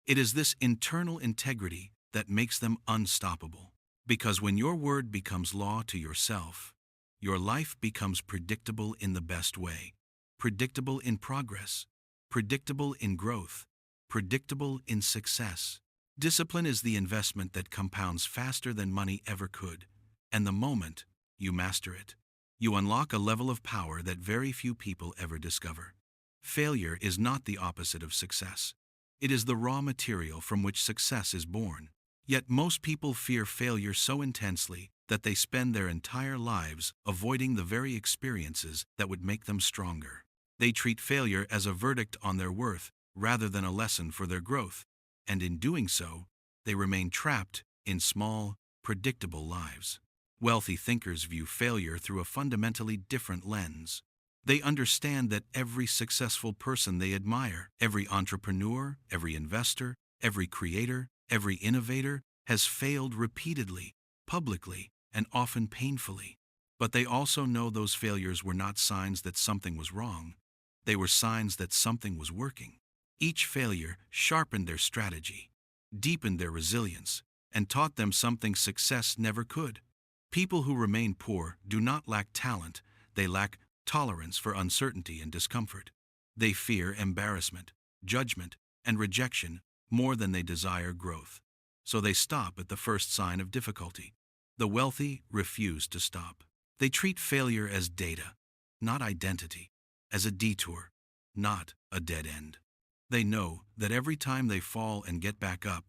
It is this internal integrity that makes them unstoppable. Because when your word becomes law to yourself, your life becomes predictable in the best way. Predictable in progress, predictable in growth, predictable in success. Discipline is the investment that compounds faster than money ever could, and the moment you master it, you unlock a level of power that very few people ever discover. Failure is not the opposite of success. It is the raw material from which success is born. Yet most people fear failure so intensely that they spend their entire lives avoiding the very experiences that would make them stronger. They treat failure as a verdict on their worth rather than a lesson for their growth, and in doing so, they remain trapped in small, predictable lives. Wealthy thinkers view failure through a fundamentally different lens. They understand that every successful person they admire, every entrepreneur, every investor, every creator, every innovator, has failed repeatedly, publicly, and often painfully. But they also know those failures were not signs that something was wrong. They were signs that something was working. Each failure sharpened their strategy, deepened their resilience, and taught them something success never could. People who remain poor do not lack talent, they lack tolerance for uncertainty and discomfort. They fear embarrassment, judgment, and rejection more than they desire growth. So they stop at the first sign of difficulty. The wealthy refuse to stop. They treat failure as data, not identity, as a detour, not a dead end. They know that every time they fall and get back up,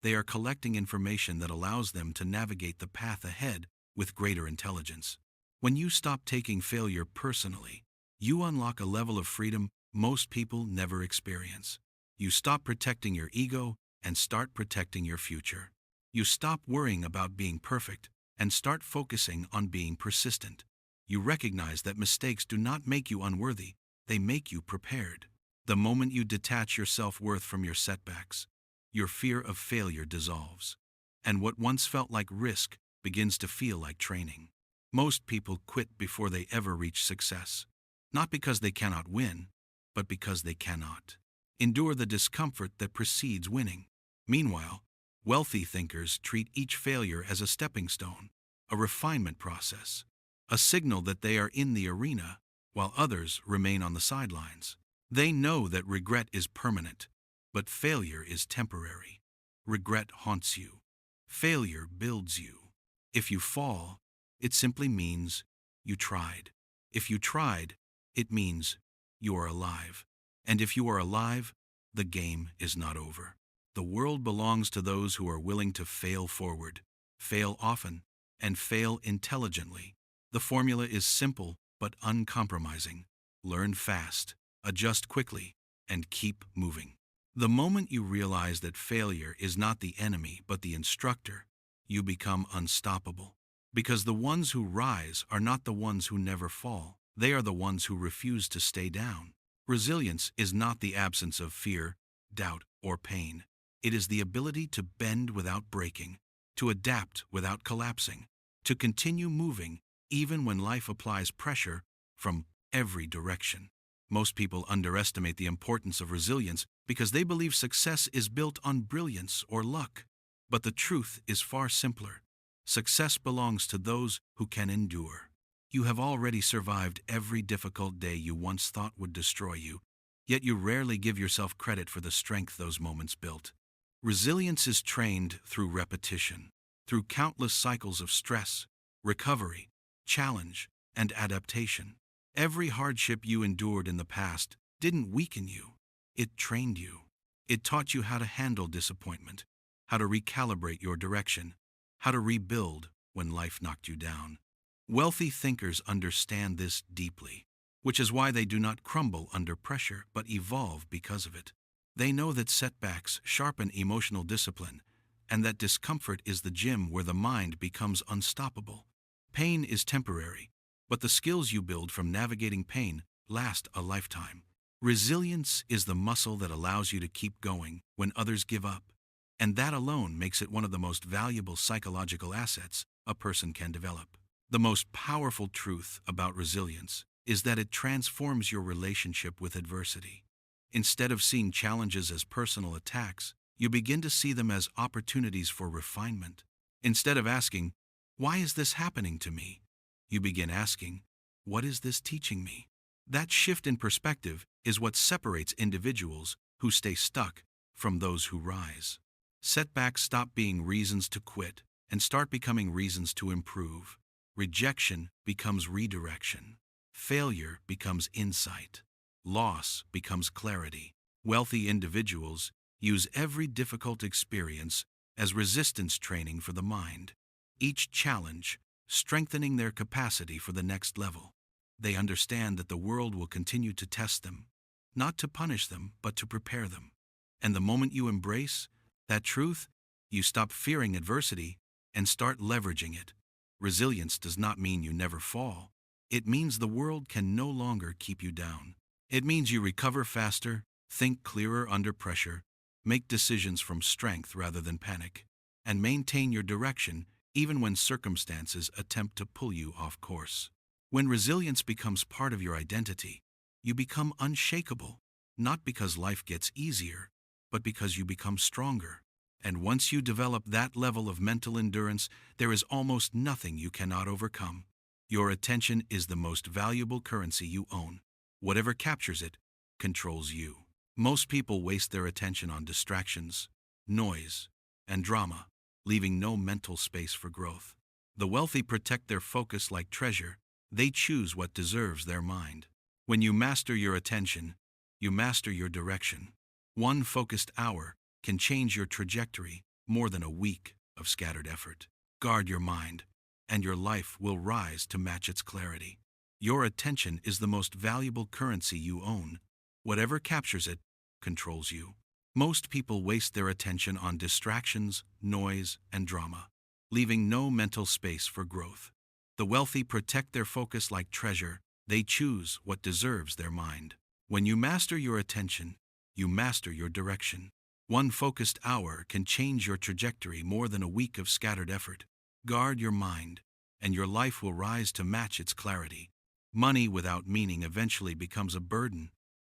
they are collecting information that allows them to navigate the path ahead with greater intelligence. When you stop taking failure personally, you unlock a level of freedom most people never experience. You stop protecting your ego and start protecting your future. You stop worrying about being perfect and start focusing on being persistent. You recognize that mistakes do not make you unworthy, they make you prepared. The moment you detach your self-worth from your setbacks, your fear of failure dissolves, and what once felt like risk begins to feel like training. Most people quit before they ever reach success, not because they cannot win, but because they cannot endure the discomfort that precedes winning. Meanwhile, wealthy thinkers treat each failure as a stepping stone, a refinement process, a signal that they are in the arena, while others remain on the sidelines. They know that regret is permanent, but failure is temporary. Regret haunts you. Failure builds you. If you fall, it simply means you tried. If you tried, it means you are alive. And if you are alive, the game is not over. The world belongs to those who are willing to fail forward, fail often, and fail intelligently. The formula is simple but uncompromising. Learn fast, adjust quickly, and keep moving. The moment you realize that failure is not the enemy but the instructor, you become unstoppable. Because the ones who rise are not the ones who never fall. They are the ones who refuse to stay down. Resilience is not the absence of fear, doubt, or pain. It is the ability to bend without breaking, to adapt without collapsing, to continue moving even when life applies pressure from every direction. Most people underestimate the importance of resilience because they believe success is built on brilliance or luck. But the truth is far simpler. Success belongs to those who can endure. You have already survived every difficult day you once thought would destroy you, yet you rarely give yourself credit for the strength those moments built. Resilience is trained through repetition, through countless cycles of stress, recovery, challenge, and adaptation. Every hardship you endured in the past didn't weaken you, it trained you. It taught you how to handle disappointment, how to recalibrate your direction, how to rebuild when life knocked you down. Wealthy thinkers understand this deeply, which is why they do not crumble under pressure but evolve because of it. They know that setbacks sharpen emotional discipline, and that discomfort is the gym where the mind becomes unstoppable. Pain is temporary, but the skills you build from navigating pain last a lifetime. Resilience is the muscle that allows you to keep going when others give up, and that alone makes it one of the most valuable psychological assets a person can develop. The most powerful truth about resilience is that it transforms your relationship with adversity. Instead of seeing challenges as personal attacks, you begin to see them as opportunities for refinement. Instead of asking, "Why is this happening to me?" you begin asking, "What is this teaching me?" That shift in perspective is what separates individuals who stay stuck from those who rise. Setbacks stop being reasons to quit and start becoming reasons to improve. Rejection becomes redirection. Failure becomes insight. Loss becomes clarity. Wealthy individuals use every difficult experience as resistance training for the mind. Each challenge strengthening their capacity for the next level. They understand that the world will continue to test them, not to punish them, but to prepare them. And the moment you embrace that truth, you stop fearing adversity and start leveraging it. Resilience does not mean you never fall. It means the world can no longer keep you down. It means you recover faster, think clearer under pressure, make decisions from strength rather than panic, and maintain your direction even when circumstances attempt to pull you off course. When resilience becomes part of your identity, you become unshakable, not because life gets easier, but because you become stronger. And once you develop that level of mental endurance, there is almost nothing you cannot overcome. Your attention is the most valuable currency you own. Whatever captures it controls you. Most people waste their attention on distractions, noise, and drama, leaving no mental space for growth. The wealthy protect their focus like treasure. They choose what deserves their mind. When you master your attention, you master your direction. One focused hour can change your trajectory more than a week of scattered effort. Guard your mind, and your life will rise to match its clarity. Your attention is the most valuable currency you own. Whatever captures it controls you. Most people waste their attention on distractions, noise, and drama, leaving no mental space for growth. The wealthy protect their focus like treasure. They choose what deserves their mind. When you master your attention, you master your direction. One focused hour can change your trajectory more than a week of scattered effort. Guard your mind, and your life will rise to match its clarity. Money without meaning eventually becomes a burden,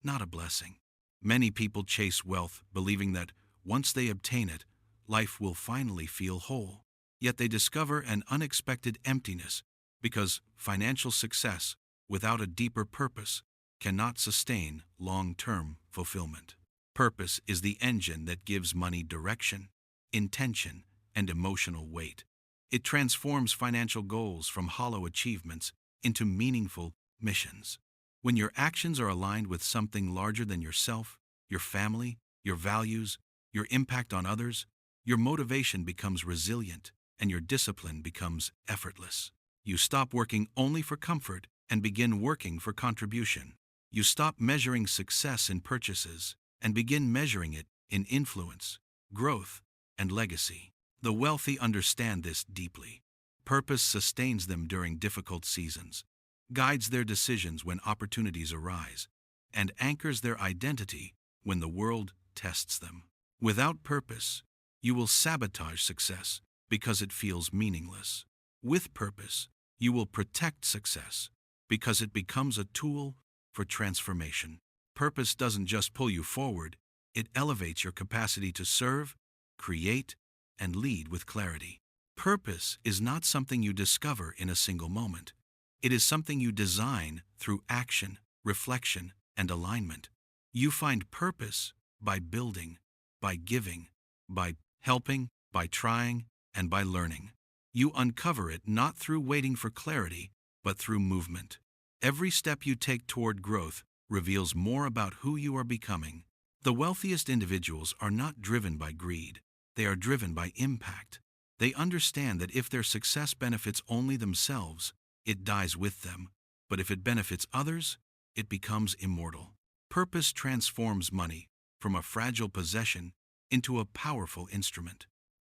not a blessing. Many people chase wealth, believing that once they obtain it, life will finally feel whole. Yet they discover an unexpected emptiness because financial success without a deeper purpose cannot sustain long-term fulfillment. Purpose is the engine that gives money direction, intention, and emotional weight. It transforms financial goals from hollow achievements into meaningful missions. When your actions are aligned with something larger than yourself, your family, your values, your impact on others, your motivation becomes resilient and your discipline becomes effortless. You stop working only for comfort and begin working for contribution. You stop measuring success in purchases and begin measuring it in influence, growth, and legacy. The wealthy understand this deeply. Purpose sustains them during difficult seasons, guides their decisions when opportunities arise, and anchors their identity when the world tests them. Without purpose, you will sabotage success because it feels meaningless. With purpose, you will protect success because it becomes a tool for transformation. Purpose doesn't just pull you forward, it elevates your capacity to serve, create, and lead with clarity. Purpose is not something you discover in a single moment. It is something you design through action, reflection, and alignment. You find purpose by building, by giving, by helping, by trying, and by learning. You uncover it not through waiting for clarity, but through movement. Every step you take toward growth reveals more about who you are becoming. The wealthiest individuals are not driven by greed. They are driven by impact. They understand that if their success benefits only themselves, it dies with them. But if it benefits others, it becomes immortal. Purpose transforms money from a fragile possession into a powerful instrument.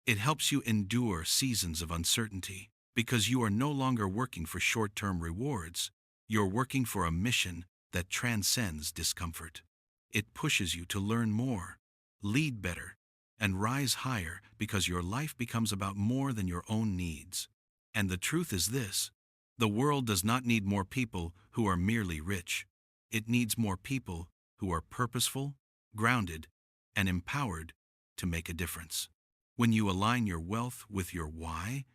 It helps you endure seasons of uncertainty because you are no longer working for short-term rewards. You're working for a mission that transcends discomfort. It pushes you to learn more, lead better, and rise higher because your life becomes about more than your own needs. And the truth is this: the world does not need more people who are merely rich. It needs more people who are purposeful, grounded, and empowered to make a difference. When you align your wealth with your why,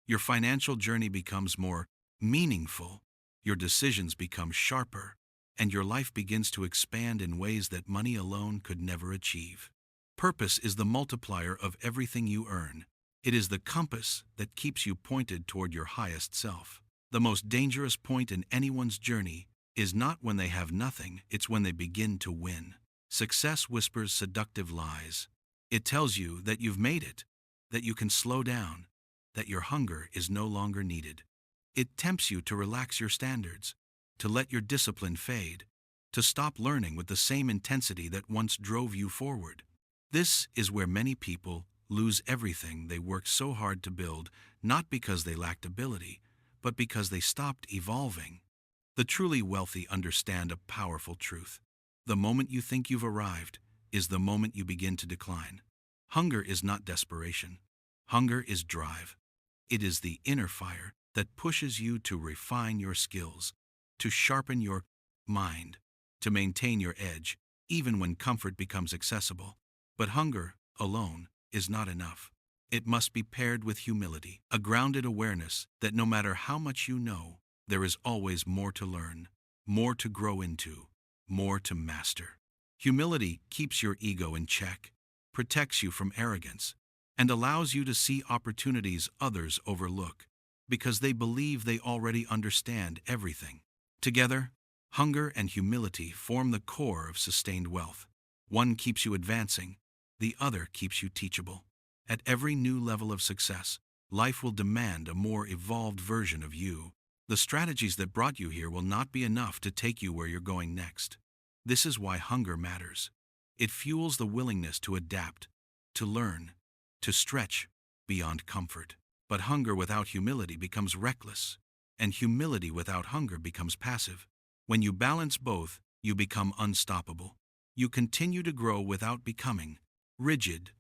your financial journey becomes more meaningful, your decisions become sharper, and your life begins to expand in ways that money alone could never achieve. Purpose is the multiplier of everything you earn. It is the compass that keeps you pointed toward your highest self. The most dangerous point in anyone's journey is not when they have nothing, it's when they begin to win. Success whispers seductive lies. It tells you that you've made it, that you can slow down, that your hunger is no longer needed. It tempts you to relax your standards, to let your discipline fade, to stop learning with the same intensity that once drove you forward. This is where many people lose everything they worked so hard to build, not because they lacked ability, but because they stopped evolving. The truly wealthy understand a powerful truth. The moment you think you've arrived is the moment you begin to decline. Hunger is not desperation. Hunger is drive. It is the inner fire that pushes you to refine your skills, to sharpen your mind, to maintain your edge, even when comfort becomes accessible. But hunger alone is not enough. It must be paired with humility, a grounded awareness that no matter how much you know, there is always more to learn, more to grow into, more to master. Humility keeps your ego in check, protects you from arrogance, and allows you to see opportunities others overlook, because they believe they already understand everything. Together, hunger and humility form the core of sustained wealth. One keeps you advancing, the other keeps you teachable. At every new level of success, life will demand a more evolved version of you. The strategies that brought you here will not be enough to take you where you're going next. This is why hunger matters. It fuels the willingness to adapt, to learn, to stretch beyond comfort. But hunger without humility becomes reckless, and humility without hunger becomes passive. When you balance both, you become unstoppable. You continue to grow without becoming rigid,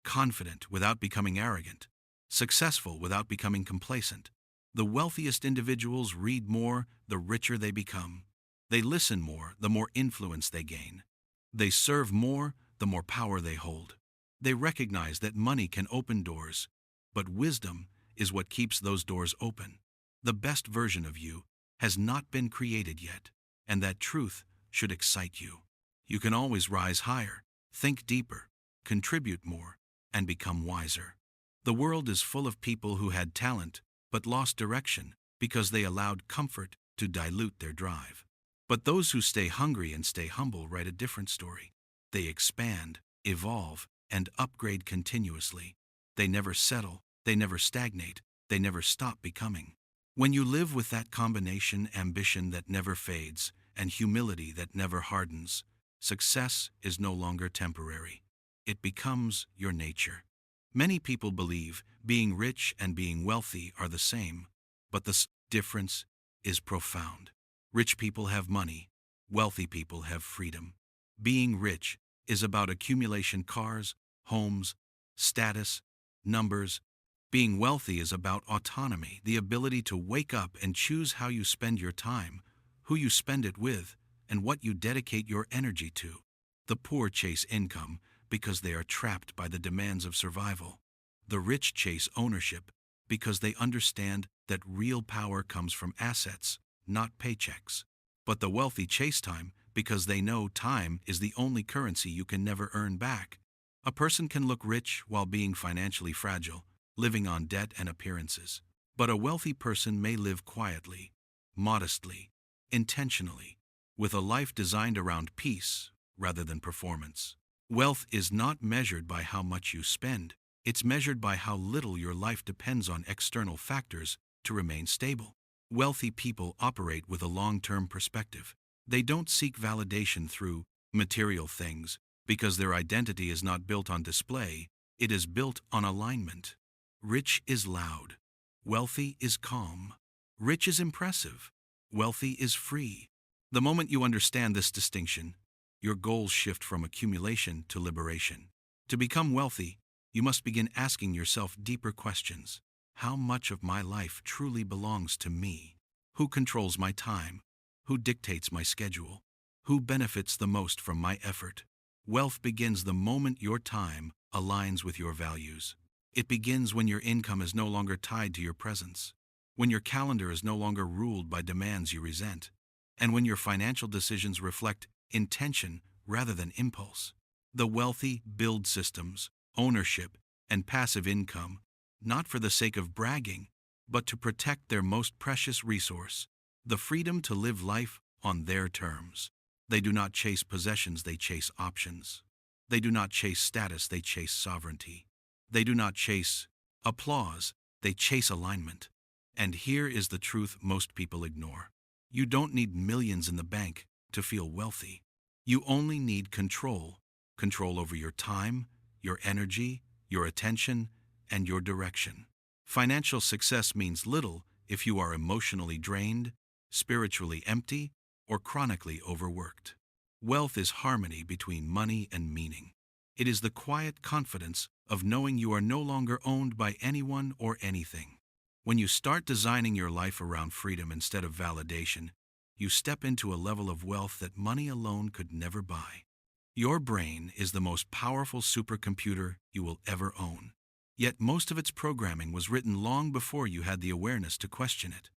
confident without becoming arrogant, successful without becoming complacent. The wealthiest individuals read more the richer they become. They listen more the more influence they gain. They serve more the more power they hold. They recognize that money can open doors, but wisdom is what keeps those doors open. The best version of you has not been created yet, and that truth should excite you. You can always rise higher, think deeper, contribute more, and become wiser. The world is full of people who had talent but lost direction because they allowed comfort to dilute their drive. But those who stay hungry and stay humble write a different story. They expand, evolve, and upgrade continuously. They never settle, they never stagnate, they never stop becoming. When you live with that combination, ambition that never fades and humility that never hardens, success is no longer temporary. It becomes your nature. Many people believe being rich and being wealthy are the same, but the difference is profound. Rich people have money, wealthy people have freedom. Being rich is about accumulation: cars, homes, status, numbers. Being wealthy is about autonomy, the ability to wake up and choose how you spend your time, who you spend it with, and what you dedicate your energy to. The poor chase income because they are trapped by the demands of survival. The rich chase ownership because they understand that real power comes from assets, not paychecks. But the wealthy chase time because they know time is the only currency you can never earn back. A person can look rich while being financially fragile, living on debt and appearances. But a wealthy person may live quietly, modestly, intentionally, with a life designed around peace rather than performance. Wealth is not measured by how much you spend. It's measured by how little your life depends on external factors to remain stable. Wealthy people operate with a long-term perspective. They don't seek validation through material things because their identity is not built on display, it is built on alignment. Rich is loud. Wealthy is calm. Rich is impressive. Wealthy is free. The moment you understand this distinction, your goals shift from accumulation to liberation. To become wealthy, you must begin asking yourself deeper questions. How much of my life truly belongs to me? Who controls my time? Who dictates my schedule? Who benefits the most from my effort? Wealth begins the moment your time aligns with your values. It begins when your income is no longer tied to your presence, when your calendar is no longer ruled by demands you resent, and when your financial decisions reflect intention rather than impulse. The wealthy build systems, ownership, and passive income, not for the sake of bragging, but to protect their most precious resource, the freedom to live life on their terms. They do not chase possessions, they chase options. They do not chase status, they chase sovereignty. They do not chase applause, they chase alignment. And here is the truth most people ignore. You don't need millions in the bank to feel wealthy. You only need control. Control over your time, your energy, your attention, and your direction. Financial success means little if you are emotionally drained, spiritually empty, or chronically overworked. Wealth is harmony between money and meaning. It is the quiet confidence of knowing you are no longer owned by anyone or anything. When you start designing your life around freedom instead of validation, you step into a level of wealth that money alone could never buy. Your brain is the most powerful supercomputer you will ever own. Yet most of its programming was written long before you had the awareness to question it.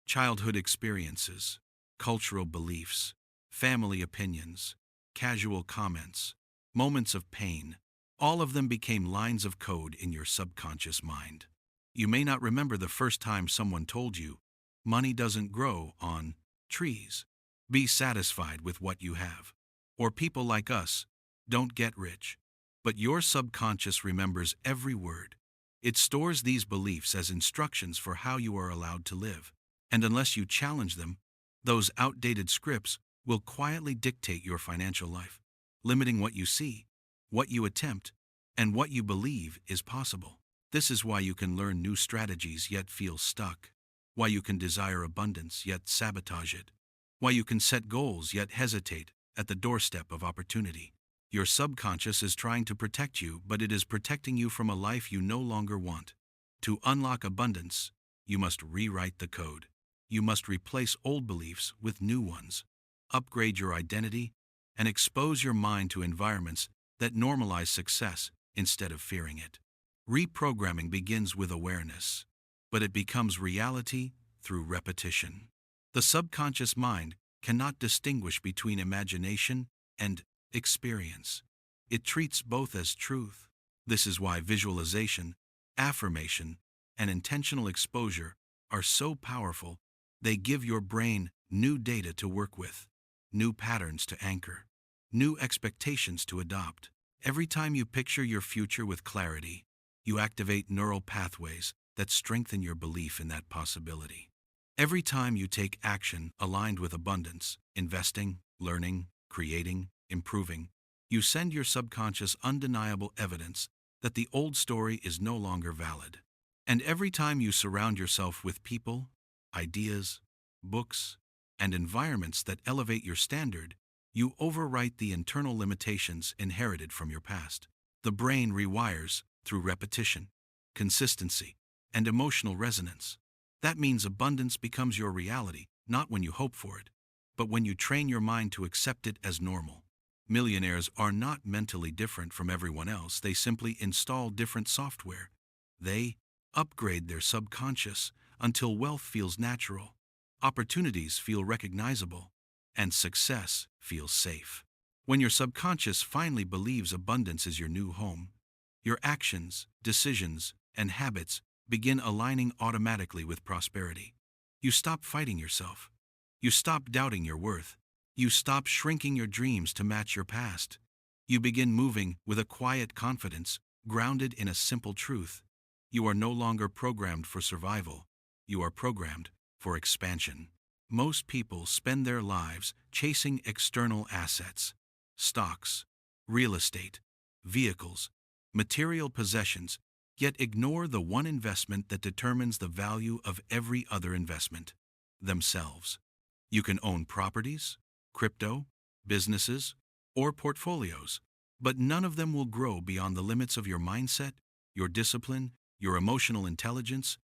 Childhood experiences, cultural beliefs, family opinions, casual comments, moments of pain, all of them became lines of code in your subconscious mind. You may not remember the first time someone told you, money doesn't grow on trees. Be satisfied with what you have. Or people like us don't get rich. But your subconscious remembers every word. It stores these beliefs as instructions for how you are allowed to live. And unless you challenge them, those outdated scripts will quietly dictate your financial life, limiting what you see, what you attempt, and what you believe is possible. This is why you can learn new strategies yet feel stuck, why you can desire abundance yet sabotage it, why you can set goals yet hesitate at the doorstep of opportunity. Your subconscious is trying to protect you, but it is protecting you from a life you no longer want. To unlock abundance, you must rewrite the code. You must replace old beliefs with new ones, upgrade your identity, and expose your mind to environments that normalize success instead of fearing it. Reprogramming begins with awareness, but it becomes reality through repetition. The subconscious mind cannot distinguish between imagination and experience. It treats both as truth. This is why visualization, affirmation, and intentional exposure are so powerful. They give your brain new data to work with, new patterns to anchor, new expectations to adopt. Every time you picture your future with clarity, you activate neural pathways that strengthen your belief in that possibility. Every time you take action aligned with abundance, investing, learning, creating, improving, you send your subconscious undeniable evidence that the old story is no longer valid. And every time you surround yourself with people, ideas, books, and environments that elevate your standard, you overwrite the internal limitations inherited from your past. The brain rewires through repetition, consistency, and emotional resonance. That means abundance becomes your reality, not when you hope for it, but when you train your mind to accept it as normal. Millionaires are not mentally different from everyone else. They simply install different software. They upgrade their subconscious until wealth feels natural, opportunities feel recognizable, and success feels safe. When your subconscious finally believes abundance is your new home, your actions, decisions, and habits begin aligning automatically with prosperity. You stop fighting yourself. You stop doubting your worth. You stop shrinking your dreams to match your past. You begin moving with a quiet confidence, grounded in a simple truth. You are no longer programmed for survival. You are programmed for expansion. Most people spend their lives chasing external assets, stocks, real estate, vehicles, material possessions, yet ignore the one investment that determines the value of every other investment: themselves. You can own properties, crypto, businesses, or portfolios, but none of them will grow beyond the limits of your mindset, your discipline, your emotional intelligence,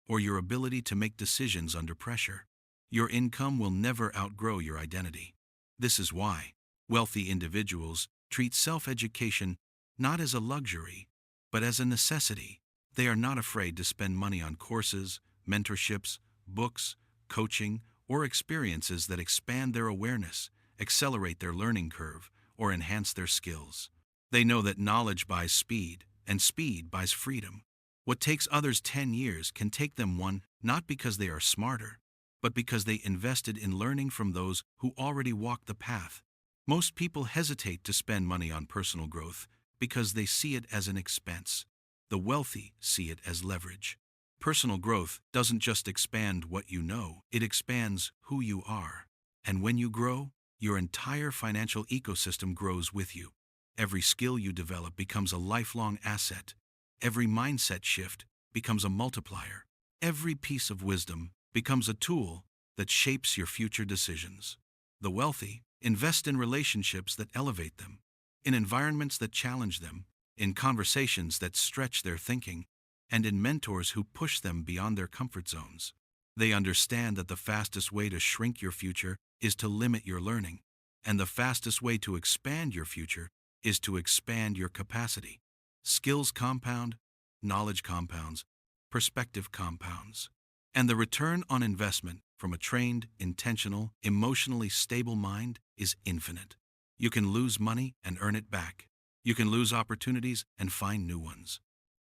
or your ability to make decisions under pressure. Your income will never outgrow your identity. This is why wealthy individuals treat self-education not as a luxury, but as a necessity. They are not afraid to spend money on courses, mentorships, books, coaching, or experiences that expand their awareness, accelerate their learning curve, or enhance their skills. They know that knowledge buys speed, and speed buys freedom. What takes others 10 years can take them one, not because they are smarter, but because they invested in learning from those who already walked the path. Most people hesitate to spend money on personal growth because they see it as an expense. The wealthy see it as leverage. Personal growth doesn't just expand what you know, it expands who you are. And when you grow, your entire financial ecosystem grows with you. Every skill you develop becomes a lifelong asset. Every mindset shift becomes a multiplier. Every piece of wisdom becomes a tool that shapes your future decisions. The wealthy invest in relationships that elevate them, in environments that challenge them, in conversations that stretch their thinking, and in mentors who push them beyond their comfort zones. They understand that the fastest way to shrink your future is to limit your learning, and the fastest way to expand your future is to expand your capacity. Skills compound, knowledge compounds, perspective compounds. And the return on investment from a trained, intentional, emotionally stable mind is infinite. You can lose money and earn it back. You can lose opportunities and find new ones.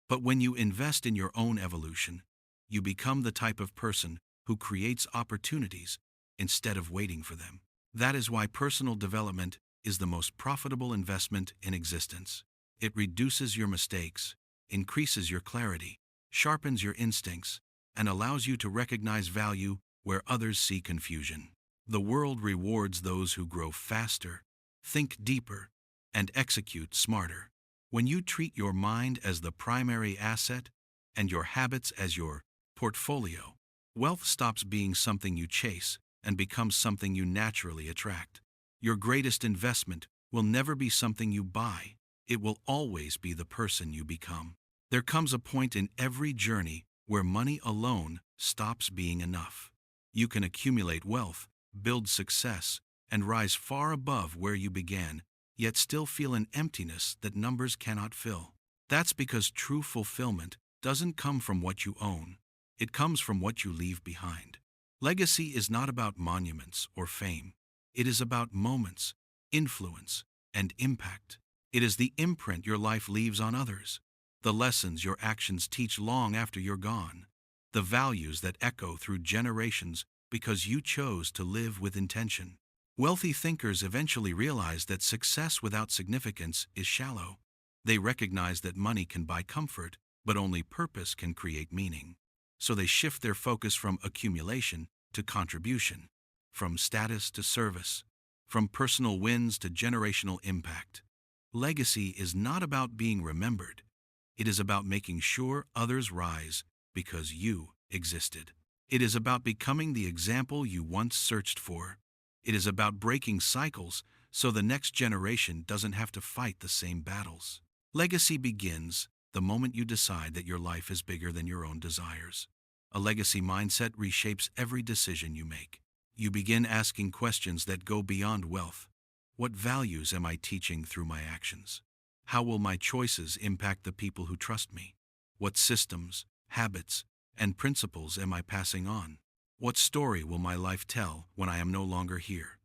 But when you invest in your own evolution, you become the type of person who creates opportunities instead of waiting for them. That is why personal development is the most profitable investment in existence. It reduces your mistakes, increases your clarity, sharpens your instincts, and allows you to recognize value where others see confusion. The world rewards those who grow faster, think deeper, and execute smarter. When you treat your mind as the primary asset and your habits as your portfolio, wealth stops being something you chase and becomes something you naturally attract. Your greatest investment will never be something you buy. It will always be the person you become. There comes a point in every journey where money alone stops being enough. You can accumulate wealth, build success, and rise far above where you began, yet still feel an emptiness that numbers cannot fill. That's because true fulfillment doesn't come from what you own. It comes from what you leave behind. Legacy is not about monuments or fame. It is about moments, influence, and impact. It is the imprint your life leaves on others, the lessons your actions teach long after you're gone, the values that echo through generations because you chose to live with intention. Wealthy thinkers eventually realize that success without significance is shallow. They recognize that money can buy comfort, but only purpose can create meaning. So they shift their focus from accumulation to contribution, from status to service, from personal wins to generational impact. Legacy is not about being remembered. It is about making sure others rise because you existed. It is about becoming the example you once searched for. It is about breaking cycles so the next generation doesn't have to fight the same battles. Legacy begins the moment you decide that your life is bigger than your own desires. A legacy mindset reshapes every decision you make. You begin asking questions that go beyond wealth. What values am I teaching through my actions? How will my choices impact the people who trust me? What systems, habits, and principles am I passing on? What story will my life tell when I am no longer here?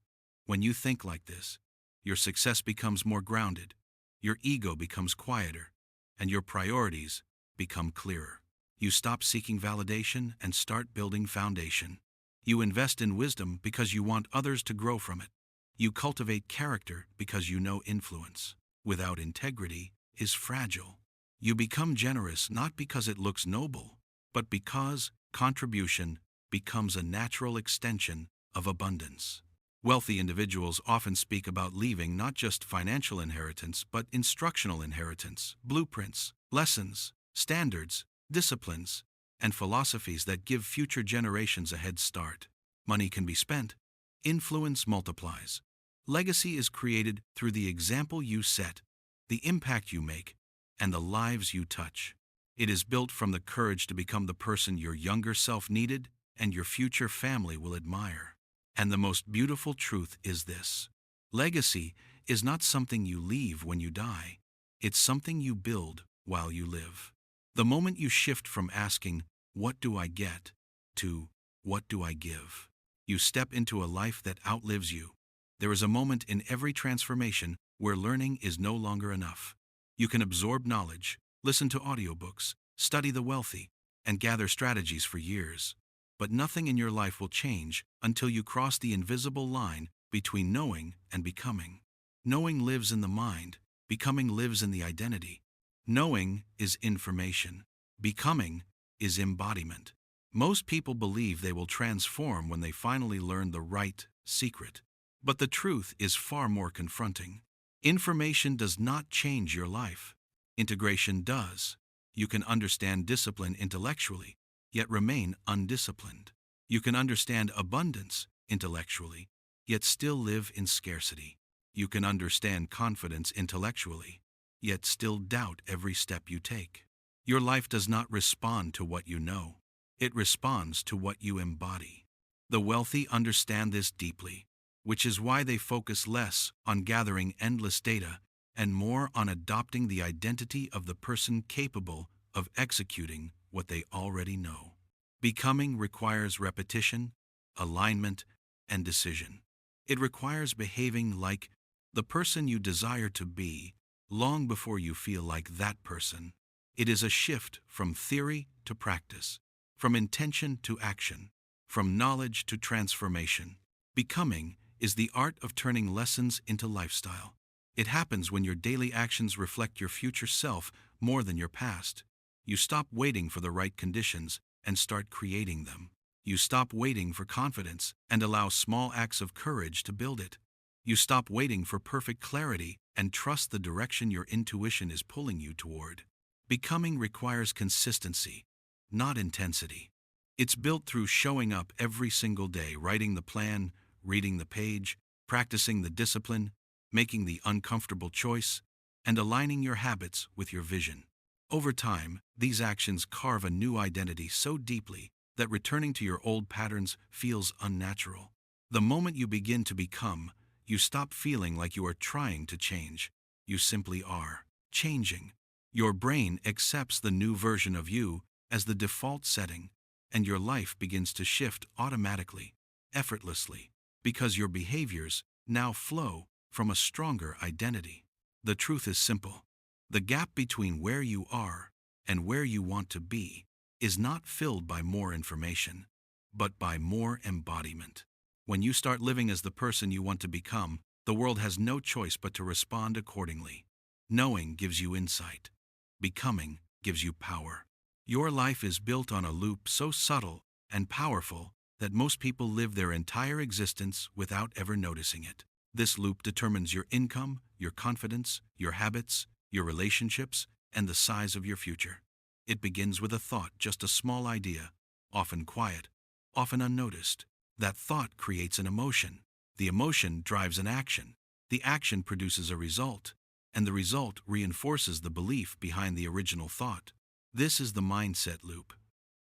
When you think like this, your success becomes more grounded, your ego becomes quieter, and your priorities become clearer. You stop seeking validation and start building foundation. You invest in wisdom because you want others to grow from it. You cultivate character because you know influence, without integrity, is fragile. You become generous not because it looks noble, but because contribution becomes a natural extension of abundance. Wealthy individuals often speak about leaving not just financial inheritance, but instructional inheritance, blueprints, lessons, standards, disciplines, and philosophies that give future generations a head start. Money can be spent. Influence multiplies. Legacy is created through the example you set, the impact you make, and the lives you touch. It is built from the courage to become the person your younger self needed and your future family will admire. And the most beautiful truth is this: legacy is not something you leave when you die. It's something you build while you live. The moment you shift from asking, "What do I get?" to "What do I give?" you step into a life that outlives you. There is a moment in every transformation where learning is no longer enough. You can absorb knowledge, listen to audiobooks, study the wealthy, and gather strategies for years. But nothing in your life will change until you cross the invisible line between knowing and becoming. Knowing lives in the mind, becoming lives in the identity. Knowing is information. Becoming is embodiment. Most people believe they will transform when they finally learn the right secret. But the truth is far more confronting. Information does not change your life. Integration does. You can understand discipline intellectually, yet remain undisciplined. You can understand abundance intellectually, yet still live in scarcity. You can understand confidence intellectually, yet still doubt every step you take. Your life does not respond to what you know. It responds to what you embody. The wealthy understand this deeply, which is why they focus less on gathering endless data and more on adopting the identity of the person capable of executing what they already know. Becoming requires repetition, alignment, and decision. It requires behaving like the person you desire to be long before you feel like that person. It is a shift from theory to practice, from intention to action, from knowledge to transformation. Becoming is the art of turning lessons into lifestyle. It happens when your daily actions reflect your future self more than your past. You stop waiting for the right conditions and start creating them. You stop waiting for confidence and allow small acts of courage to build it. You stop waiting for perfect clarity and trust the direction your intuition is pulling you toward. Becoming requires consistency, not intensity. It's built through showing up every single day, writing the plan, reading the page, practicing the discipline, making the uncomfortable choice, and aligning your habits with your vision. Over time, these actions carve a new identity so deeply that returning to your old patterns feels unnatural. The moment you begin to become, you stop feeling like you are trying to change. You simply are changing. Your brain accepts the new version of you as the default setting, and your life begins to shift automatically, effortlessly, because your behaviors now flow from a stronger identity. The truth is simple. The gap between where you are and where you want to be is not filled by more information, but by more embodiment. When you start living as the person you want to become, the world has no choice but to respond accordingly. Knowing gives you insight. Becoming gives you power. Your life is built on a loop so subtle and powerful that most people live their entire existence without ever noticing it. This loop determines your income, your confidence, your habits, your relationships, and the size of your future. It begins with a thought, just a small idea, often quiet, often unnoticed. That thought creates an emotion. The emotion drives an action. The action produces a result, and the result reinforces the belief behind the original thought. This is the mindset loop,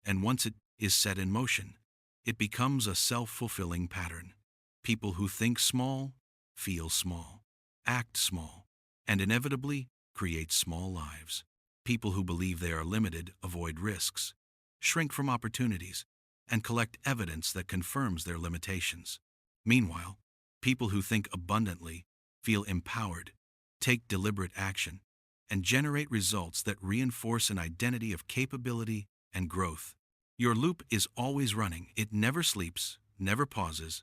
and once it is set in motion, it becomes a self-fulfilling pattern. People who think small, feel small, act small, and inevitably create small lives. People who believe they are limited avoid risks, shrink from opportunities, and collect evidence that confirms their limitations. Meanwhile, people who think abundantly, feel empowered, take deliberate action, and generate results that reinforce an identity of capability and growth. Your loop is always running. It never sleeps, never pauses,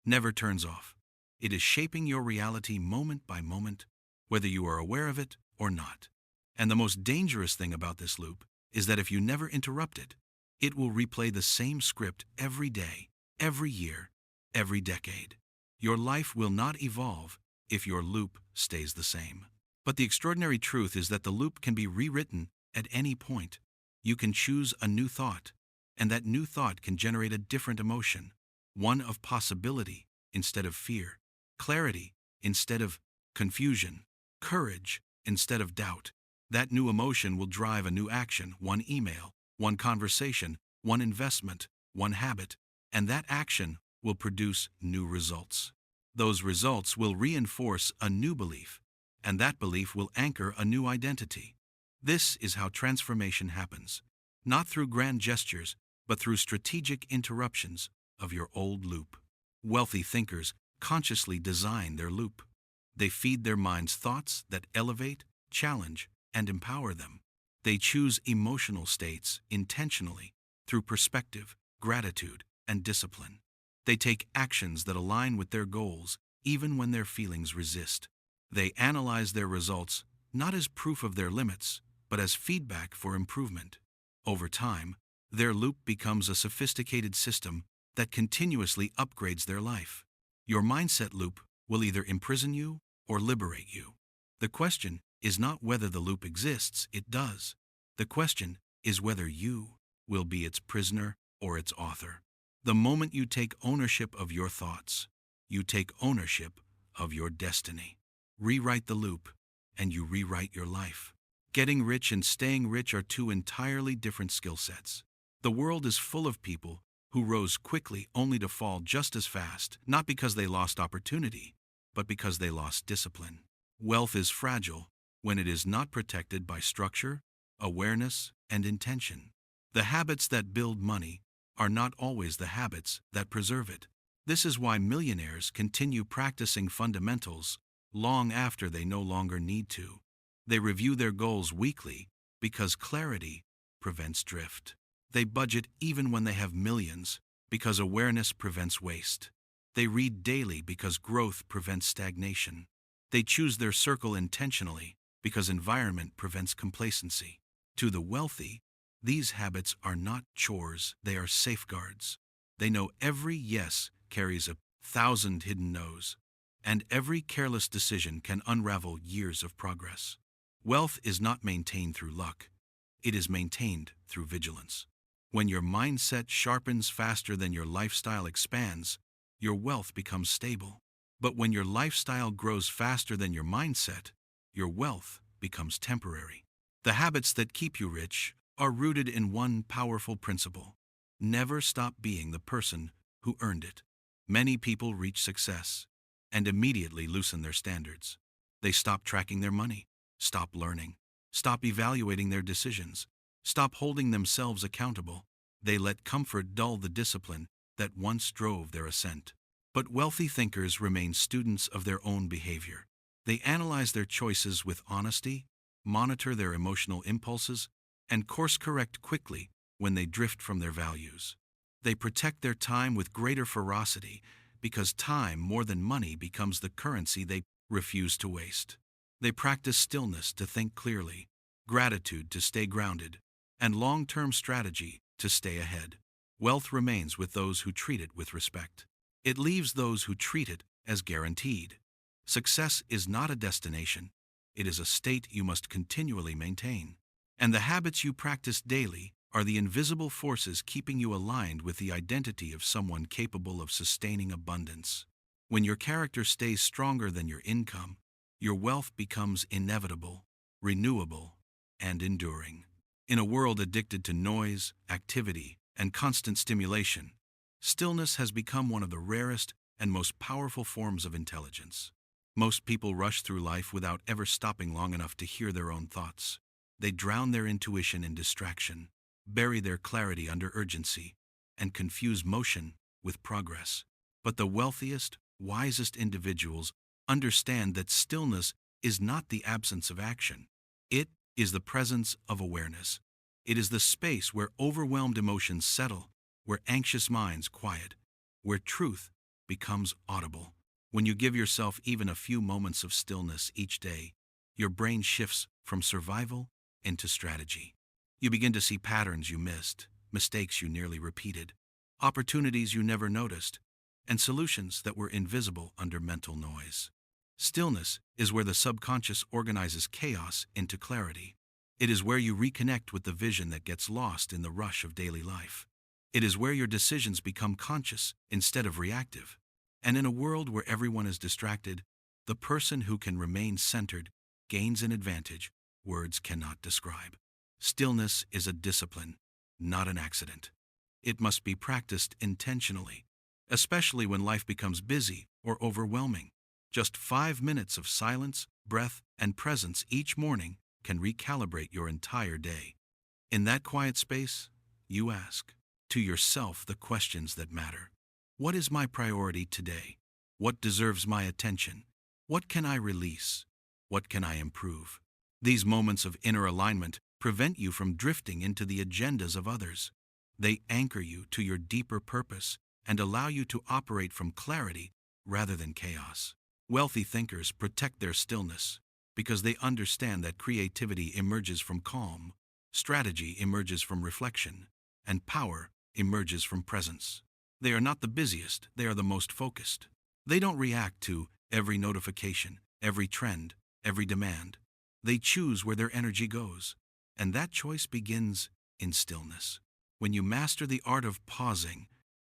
never turns off. It is shaping your reality moment by moment, whether you are aware of it or not. And the most dangerous thing about this loop is that if you never interrupt it, it will replay the same script every day, every year, every decade. Your life will not evolve if your loop stays the same. But the extraordinary truth is that the loop can be rewritten at any point. You can choose a new thought, and that new thought can generate a different emotion, one of possibility instead of fear, clarity instead of confusion, courage instead of doubt. That new emotion will drive a new action, one email, one conversation, one investment, one habit, and that action will produce new results. Those results will reinforce a new belief, and that belief will anchor a new identity. This is how transformation happens, not through grand gestures, but through strategic interruptions of your old loop. Wealthy thinkers consciously design their loop. They feed their minds thoughts that elevate, challenge, and empower them. They choose emotional states intentionally through perspective, gratitude, and discipline. They take actions that align with their goals even when their feelings resist. They analyze their results not as proof of their limits, but as feedback for improvement. Over time, Their loop becomes a sophisticated system that continuously upgrades their life. Your mindset loop will either imprison you or liberate you. The question is not whether the loop exists, it does. The question is whether you will be its prisoner or its author. The moment you take ownership of your thoughts, you take ownership of your destiny. Rewrite the loop, and you rewrite your life. Getting rich and staying rich are two entirely different skill sets. The world is full of people who rose quickly only to fall just as fast, not because they lost opportunity, but because they lost discipline. Wealth is fragile when it is not protected by structure, awareness, and intention. The habits that build money are not always the habits that preserve it. This is why millionaires continue practicing fundamentals long after they no longer need to. They review their goals weekly because clarity prevents drift. They budget even when they have millions because awareness prevents waste. They read daily because growth prevents stagnation. They choose their circle intentionally because environment prevents complacency. To the wealthy, these habits are not chores, they are safeguards. They know every yes carries 1,000 hidden no's, and every careless decision can unravel years of progress. Wealth is not maintained through luck, it is maintained through vigilance. When your mindset sharpens faster than your lifestyle expands, your wealth becomes stable. But when your lifestyle grows faster than your mindset, your wealth becomes temporary. The habits that keep you rich are rooted in one powerful principle: never stop being the person who earned it. Many people reach success and immediately loosen their standards. They stop tracking their money, stop learning, stop evaluating their decisions, stop holding themselves accountable. They let comfort dull the discipline that once drove their ascent. But wealthy thinkers remain students of their own behavior. They analyze their choices with honesty, monitor their emotional impulses, and course-correct quickly when they drift from their values. They protect their time with greater ferocity because time, more than money, becomes the currency they refuse to waste. They practice stillness to think clearly, gratitude to stay grounded, and long-term strategy to stay ahead. Wealth remains with those who treat it with respect. It leaves those who treat it as guaranteed. Success is not a destination. It is a state you must continually maintain. And the habits you practice daily are the invisible forces keeping you aligned with the identity of someone capable of sustaining abundance. When your character stays stronger than your income, your wealth becomes inevitable, renewable, and enduring. In a world addicted to noise, activity, and constant stimulation, stillness has become one of the rarest and most powerful forms of intelligence. Most people rush through life without ever stopping long enough to hear their own thoughts. They drown their intuition in distraction, bury their clarity under urgency, and confuse motion with progress. But the wealthiest, wisest individuals understand that stillness is not the absence of action. It is the presence of awareness. It is the space where overwhelmed emotions settle, where anxious minds quiet, where truth becomes audible. When you give yourself even a few moments of stillness each day, your brain shifts from survival into strategy. You begin to see patterns you missed, mistakes you nearly repeated, opportunities you never noticed, and solutions that were invisible under mental noise. Stillness is where the subconscious organizes chaos into clarity. It is where you reconnect with the vision that gets lost in the rush of daily life. It is where your decisions become conscious instead of reactive. And in a world where everyone is distracted, the person who can remain centered gains an advantage words cannot describe. Stillness is a discipline, not an accident. It must be practiced intentionally, especially when life becomes busy or overwhelming. Just 5 minutes of silence, breath, and presence each morning can recalibrate your entire day. In that quiet space, you ask to yourself the questions that matter. What is my priority today? What deserves my attention? What can I release? What can I improve? These moments of inner alignment prevent you from drifting into the agendas of others. They anchor you to your deeper purpose and allow you to operate from clarity rather than chaos. Wealthy thinkers protect their stillness because they understand that creativity emerges from calm, strategy emerges from reflection, and power emerges from presence. They are not the busiest, they are the most focused. They don't react to every notification, every trend, every demand. They choose where their energy goes, and that choice begins in stillness. When you master the art of pausing,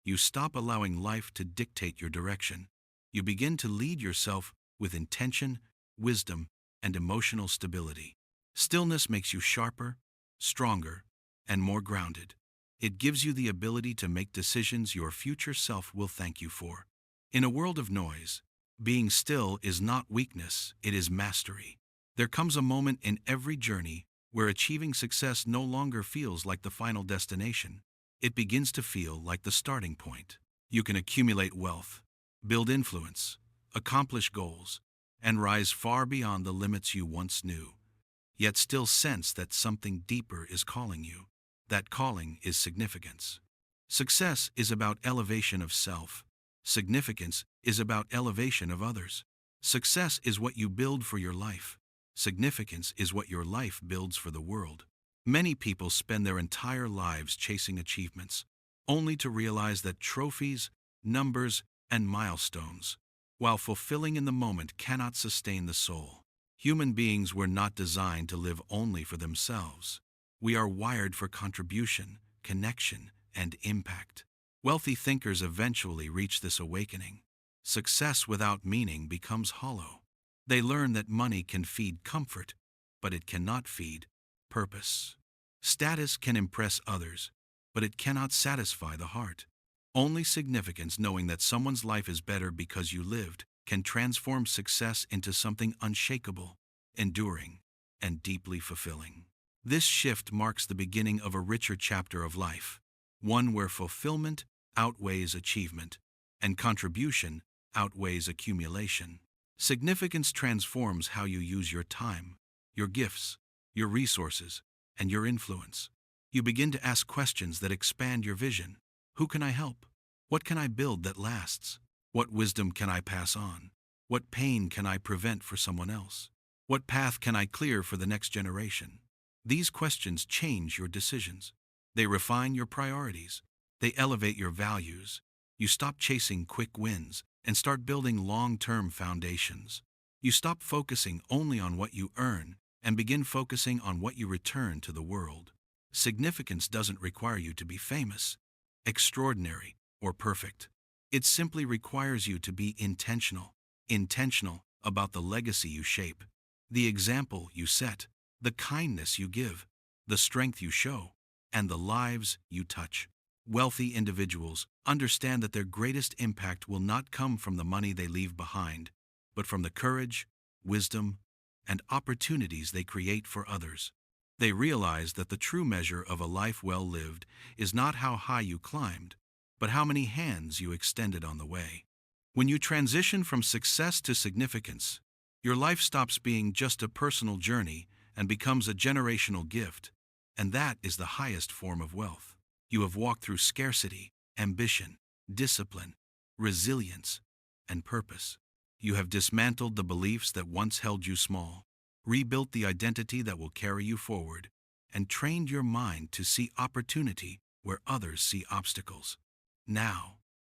you stop allowing life to dictate your direction. You begin to lead yourself with intention, wisdom, and emotional stability. Stillness makes you sharper, stronger, and more grounded. It gives you the ability to make decisions your future self will thank you for. In a world of noise, being still is not weakness, it is mastery. There comes a moment in every journey where achieving success no longer feels like the final destination. It begins to feel like the starting point. You can accumulate wealth, build influence, accomplish goals, and rise far beyond the limits you once knew, yet still sense that something deeper is calling you. That calling is significance. Success is about elevation of self. Significance is about elevation of others. Success is what you build for your life. Significance is what your life builds for the world. Many people spend their entire lives chasing achievements, only to realize that trophies, numbers, and milestones, while fulfilling in the moment, cannot sustain the soul. Human beings were not designed to live only for themselves. We are wired for contribution, connection, and impact. Wealthy thinkers eventually reach this awakening. Success without meaning becomes hollow. They learn that money can feed comfort, but it cannot feed purpose. Status can impress others, but it cannot satisfy the heart. Only significance, knowing that someone's life is better because you lived, can transform success into something unshakable, enduring, and deeply fulfilling. This shift marks the beginning of a richer chapter of life, one where fulfillment outweighs achievement, and contribution outweighs accumulation. Significance transforms how you use your time, your gifts, your resources, and your influence. You begin to ask questions that expand your vision. Who can I help? What can I build that lasts? What wisdom can I pass on? What pain can I prevent for someone else? What path can I clear for the next generation? These questions change your decisions. They refine your priorities. They elevate your values. You stop chasing quick wins and start building long-term foundations. You stop focusing only on what you earn and begin focusing on what you return to the world. Significance doesn't require you to be famous, extraordinary, or perfect. It simply requires you to be intentional about the legacy you shape, the example you set, the kindness you give, the strength you show, and the lives you touch. Wealthy individuals understand that their greatest impact will not come from the money they leave behind, but from the courage, wisdom, and opportunities they create for others. They realize that the true measure of a life well lived is not how high you climbed, but how many hands you extended on the way. When you transition from success to significance, your life stops being just a personal journey and becomes a generational gift, and that is the highest form of wealth. You have walked through scarcity, ambition, discipline, resilience, and purpose. You have dismantled the beliefs that once held you small, rebuilt the identity that will carry you forward, and trained your mind to see opportunity where others see obstacles. Now,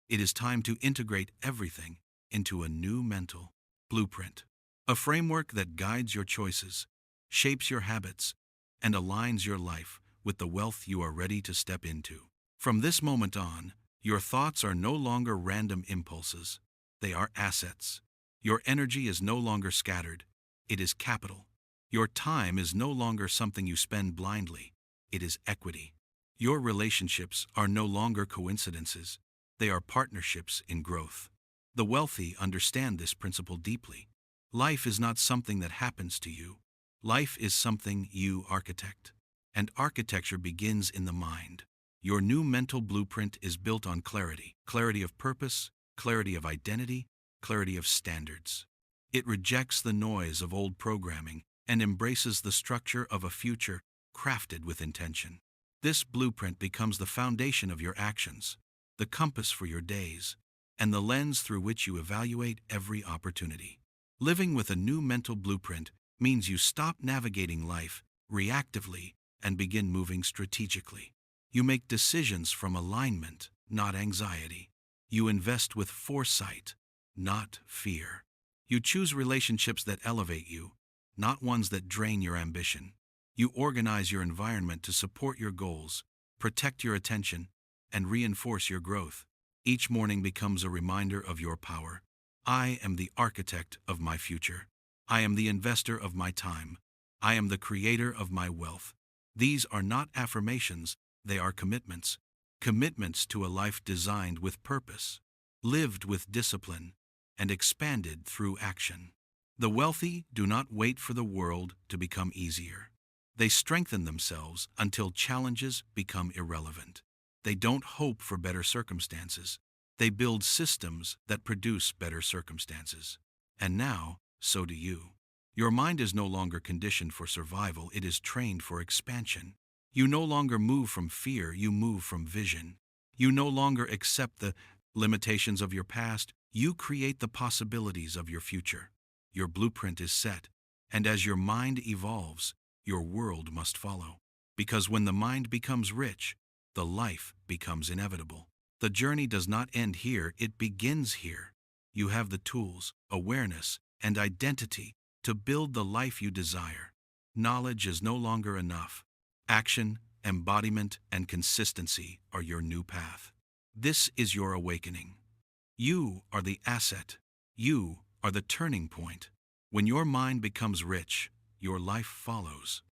it is time to integrate everything into a new mental blueprint, a framework that guides your choices, shapes your habits, and aligns your life with the wealth you are ready to step into. From this moment on, your thoughts are no longer random impulses. They are assets. Your energy is no longer scattered. It is capital. Your time is no longer something you spend blindly. It is equity. Your relationships are no longer coincidences. They are partnerships in growth. The wealthy understand this principle deeply. Life is not something that happens to you. Life is something you architect. And architecture begins in the mind. Your new mental blueprint is built on clarity of purpose, clarity of identity, clarity of standards. It rejects the noise of old programming and embraces the structure of a future crafted with intention. This blueprint becomes the foundation of your actions, the compass for your days, and the lens through which you evaluate every opportunity. Living with a new mental blueprint means you stop navigating life reactively and begin moving strategically. You make decisions from alignment, not anxiety. You invest with foresight, not fear. You choose relationships that elevate you, not ones that drain your ambition. You organize your environment to support your goals, protect your attention, and reinforce your growth. Each morning becomes a reminder of your power. I am the architect of my future. I am the investor of my time. I am the creator of my wealth. These are not affirmations, they are commitments. Commitments to a life designed with purpose, lived with discipline, and expanded through action. The wealthy do not wait for the world to become easier. They strengthen themselves until challenges become irrelevant. They don't hope for better circumstances. They build systems that produce better circumstances. And now, so do you. Your mind is no longer conditioned for survival, it is trained for expansion. You no longer move from fear, you move from vision. You no longer accept the limitations of your past, you create the possibilities of your future. Your blueprint is set, and as your mind evolves, your world must follow. Because when the mind becomes rich, the life becomes inevitable. The journey does not end here, it begins here. You have the tools, awareness, and identity to build the life you desire. Knowledge is no longer enough. Action, embodiment, and consistency are your new path. This is your awakening. You are the asset. You are the turning point. When your mind becomes rich, your life follows.